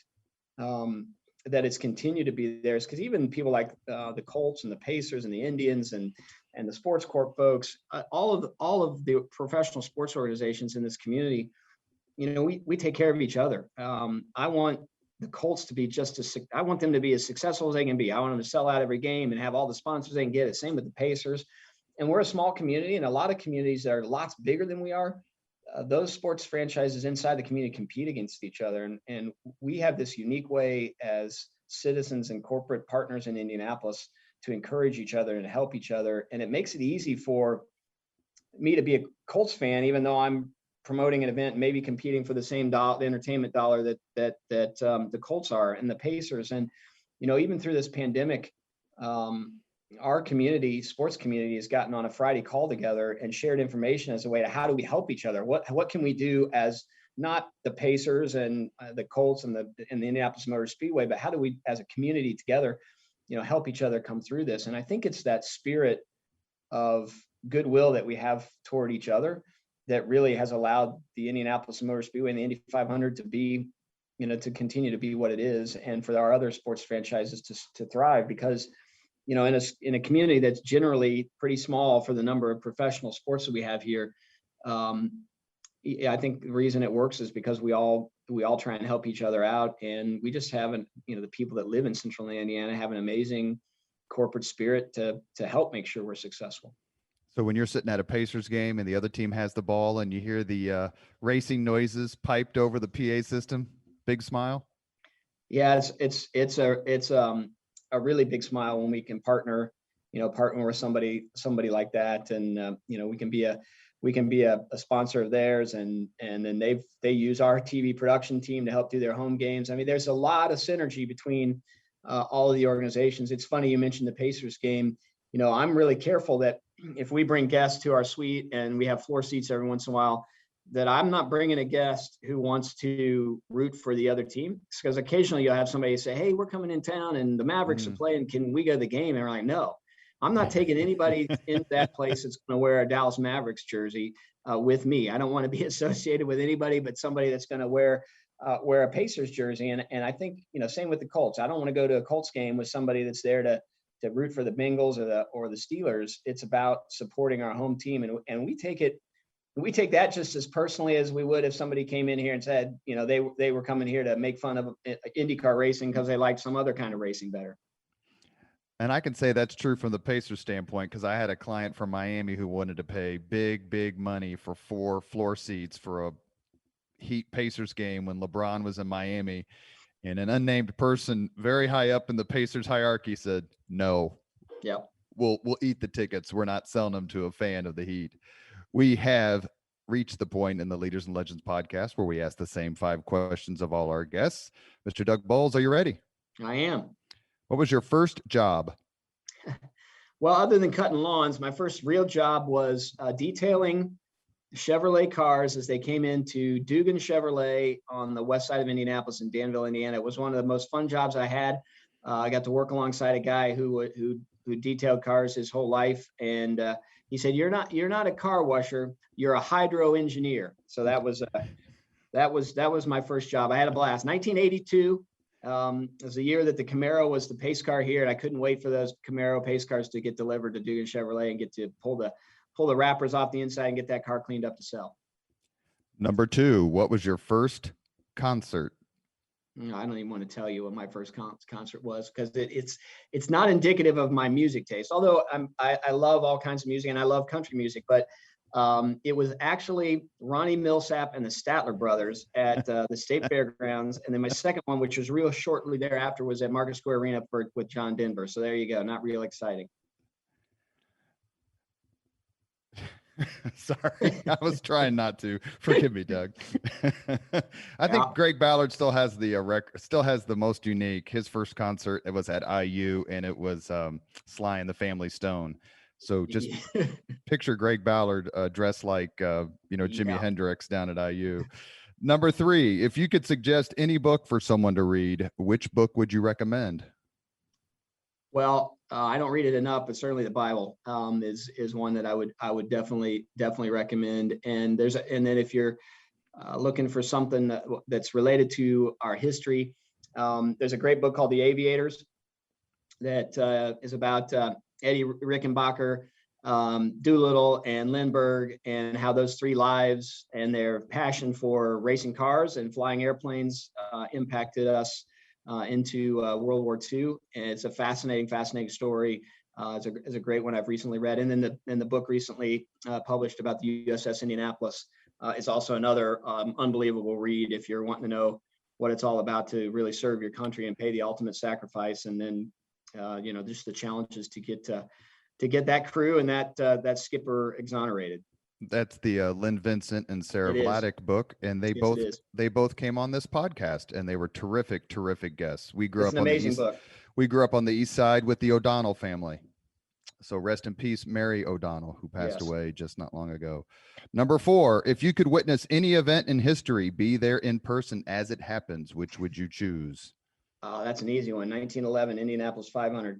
that it's continued to be there is because even people like the Colts and the Pacers and the Indians and the sports corp folks, all of the professional sports organizations in this community, we take care of each other. I want the Colts to be I want them to be as successful as they can be. I want them to sell out every game and have all the sponsors they can get. Same with the Pacers. And we're a small community, and a lot of communities that are lots bigger than we are, those sports franchises inside the community compete against each other. And we have this unique way as citizens and corporate partners in Indianapolis to encourage each other and help each other. And it makes it easy for me to be a Colts fan, even though I'm promoting an event, maybe competing for the same entertainment dollar that the Colts are, and the Pacers. And, even through this pandemic, our community, sports community, has gotten on a Friday call together and shared information as a way to how do we help each other? What can we do as not the Pacers and the Colts and the Indianapolis Motor Speedway, but how do we as a community together, help each other come through this? And I think it's that spirit of goodwill that we have toward each other that really has allowed the Indianapolis Motor Speedway and the Indy 500 to be, to continue to be what it is, and for our other sports franchises to thrive. Because in a community that's generally pretty small for the number of professional sports that we have here, I think the reason it works is because we all try and help each other out, and we just haven't, the people that live in Central Indiana have an amazing corporate spirit to help make sure we're successful. So when you're sitting at a Pacers game and the other team has the ball and you hear the racing noises piped over the PA system, big smile? Yeah, it's a really big smile when we can partner with somebody like that, and we can be a sponsor of theirs, and then they use our TV production team to help do their home games. I mean, there's a lot of synergy between all of the organizations. It's funny you mentioned the Pacers game. I'm really careful that if we bring guests to our suite and we have floor seats every once in a while, that I'm not bringing a guest who wants to root for the other team, because occasionally you'll have somebody say, "Hey, we're coming in town and the Mavericks are playing. Can we go to the game?" And we're like, "No, I'm not taking anybody into that place that's going to wear a Dallas Mavericks jersey with me. I don't want to be associated with anybody but somebody that's going to wear a Pacers jersey." And I think, same with the Colts. I don't want to go to a Colts game with somebody that's there to root for the Bengals or the Steelers. It's about supporting our home team, and we take that just as personally as we would if somebody came in here and said, they were coming here to make fun of IndyCar racing because they like some other kind of racing better. And I can say that's true from the Pacers standpoint, because I had a client from Miami who wanted to pay big money for 4 floor seats for a Heat Pacers game when LeBron was in Miami. And an unnamed person very high up in the Pacers hierarchy said, "No, Yep. We'll eat the tickets. We're not selling them to a fan of the Heat." We have reached the point in the Leaders and Legends podcast where we ask the same 5 questions of all our guests. Mr. Doug Boles, are you ready? I am. What was your first job? Well, other than cutting lawns, my first real job was detailing Chevrolet cars as they came into Dugan Chevrolet on the west side of Indianapolis in Danville, Indiana. It was one of the most fun jobs I had. I got to work alongside a guy who detailed cars his whole life, and he said, "You're not a car washer, you're a hydro engineer." So that was my first job. I had a blast. 1982 was the year that the Camaro was the pace car here, and I couldn't wait for those Camaro pace cars to get delivered to Dugan Chevrolet and get to pull the wrappers off the inside and get that car cleaned up to sell. Number 2, what was your first concert? I don't even want to tell you what my first concert was, because it's not indicative of my music taste. Although I love all kinds of music and I love country music, but it was actually Ronnie Millsap and the Statler Brothers at the State Fairgrounds, and then my second one, which was real shortly thereafter, was at Market Square Arena with John Denver. So there you go. Not real exciting. Sorry, I was trying not to. Forgive me, Doug. I think Greg Ballard still has the most unique. His first concert, it was at IU, and it was Sly and the Family Stone. So just picture Greg Ballard dressed like Jimi Hendrix down at IU. Number 3, if you could suggest any book for someone to read, which book would you recommend? Well, I don't read it enough, but certainly the Bible is one that I would definitely recommend. And then if you're looking for something that's related to our history, there's a great book called The Aviators that is about Eddie Rickenbacker, Doolittle, and Lindbergh, and how those 3 lives and their passion for racing cars and flying airplanes impacted us into World War II. And it's a fascinating story. It's a great one I've recently read. And then the book recently published about the USS Indianapolis is also another unbelievable read if you're wanting to know what it's all about to really serve your country and pay the ultimate sacrifice. And then, just the challenges to get that crew and that skipper exonerated. That's the Lynn Vincent and Sarah Vladeck book, and they both came on this podcast, and they were terrific guests. We grew up on the east side with the O'Donnell family. So rest in peace, Mary O'Donnell, who passed away just not long ago. Number 4, if you could witness any event in history, be there in person as it happens, which would you choose? That's an easy one. 1911 Indianapolis 500.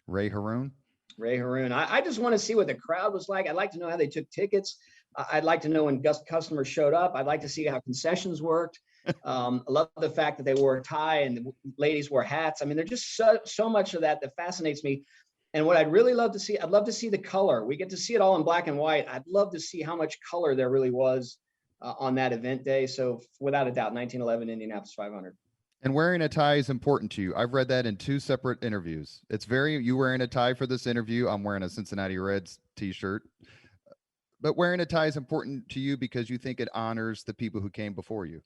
Ray Haroon. I just want to see what the crowd was like. I'd like to know how they took tickets. I'd like to know when customers showed up. I'd like to see how concessions worked. I love the fact that they wore a tie and the ladies wore hats. I mean, there's just so much of that fascinates me. And what I'd really love to see, I'd love to see the color. We get to see it all in black and white. I'd love to see how much color there really was on that event day. So without a doubt, 1911 Indianapolis 500. And wearing a tie is important to you. I've read that in 2 separate interviews. You wearing a tie for this interview. I'm wearing a Cincinnati Reds t-shirt. But wearing a tie is important to you because you think it honors the people who came before you.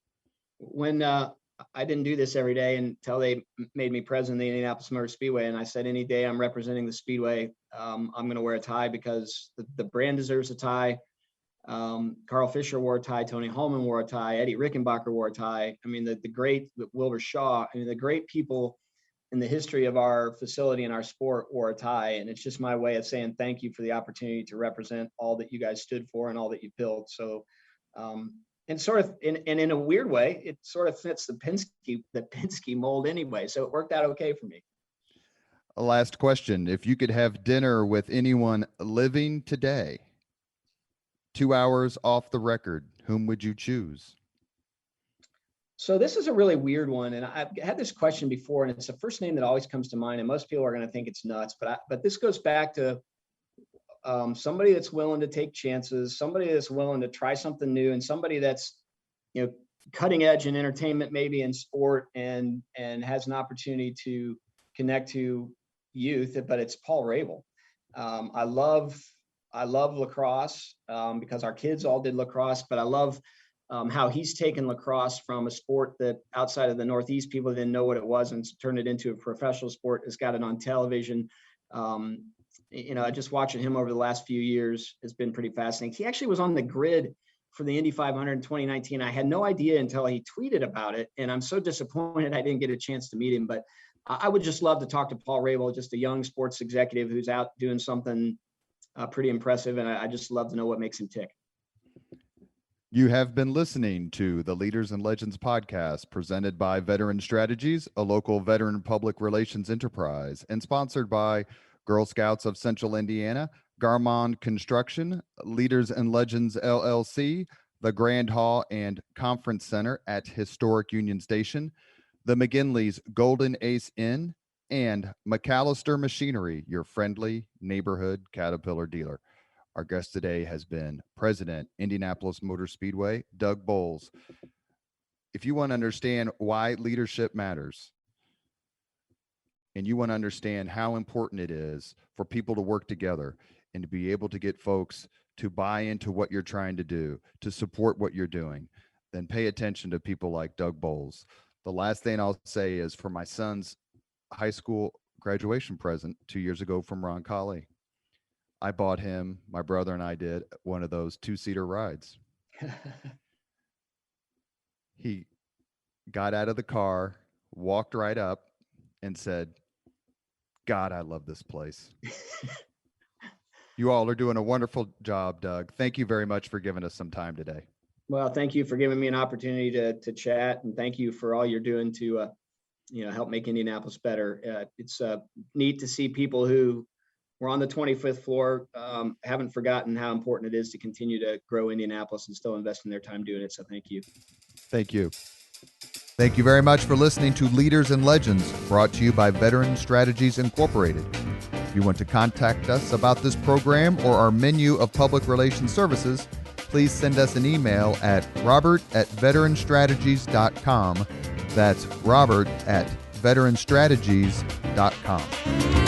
When I didn't do this every day until they made me president of the Indianapolis Motor Speedway, and I said, any day I'm representing the Speedway, I'm going to wear a tie because the brand deserves a tie. Carl Fisher wore a tie. Tony Holman wore a tie. Eddie Rickenbacker wore a tie. I mean, the great Wilbur Shaw, I mean, the great people in the history of our facility and our sport wore a tie. And it's just my way of saying thank you for the opportunity to represent all that you guys stood for and all that you built. So, and sort of in a weird way, it sort of fits the Penske mold anyway. So it worked out okay for me. A last question. If you could have dinner with anyone living today, 2 hours off the record, whom would you choose? So this is a really weird one. And I've had this question before, and it's the first name that always comes to mind. And most people are going to think it's nuts, but this goes back to somebody that's willing to take chances, somebody that's willing to try something new, and somebody that's, cutting edge in entertainment, maybe in sport, and has an opportunity to connect to youth. But it's Paul Rabel. I love lacrosse because our kids all did lacrosse, but I love how he's taken lacrosse from a sport that outside of the Northeast, people didn't know what it was, and turned it into a professional sport. It's got it on television. Just watching him over the last few years has been pretty fascinating. He actually was on the grid for the Indy 500 in 2019. I had no idea until he tweeted about it, and I'm so disappointed I didn't get a chance to meet him. But I would just love to talk to Paul Rabel, just a young sports executive who's out doing something pretty impressive, and I just love to know what makes him tick. You have been listening to the Leaders and Legends podcast, presented by Veteran Strategies, a local veteran public relations enterprise, and sponsored by Girl Scouts of Central Indiana, Garmond Construction, Leaders and Legends LLC, the Grand Hall and Conference Center at Historic Union Station, the McGinley's Golden Ace Inn, and McAllister Machinery, your friendly neighborhood Caterpillar dealer. Our guest today has been President, Indianapolis Motor Speedway, Doug Boles. If you want to understand why leadership matters, and you want to understand how important it is for people to work together and to be able to get folks to buy into what you're trying to do, to support what you're doing, then pay attention to people like Doug Boles. The last thing I'll say is, for my son's high school graduation present 2 years ago from Ron Colley, I bought him, my brother and I did, one of those 2-seater rides. He got out of the car, walked right up, and said, "God, I love this place." You all are doing a wonderful job, Doug. Thank you very much for giving us some time today. Well, thank you for giving me an opportunity to chat, and thank you for all you're doing to help make Indianapolis better. It's neat to see people who were on the 25th floor haven't forgotten how important it is to continue to grow Indianapolis and still invest in their time doing it. So thank you. Thank you. Thank you very much for listening to Leaders and Legends, brought to you by Veteran Strategies Incorporated. If you want to contact us about this program or our menu of public relations services, please send us an email at robert@veteranstrategies.com. That's robert@veteranstrategies.com.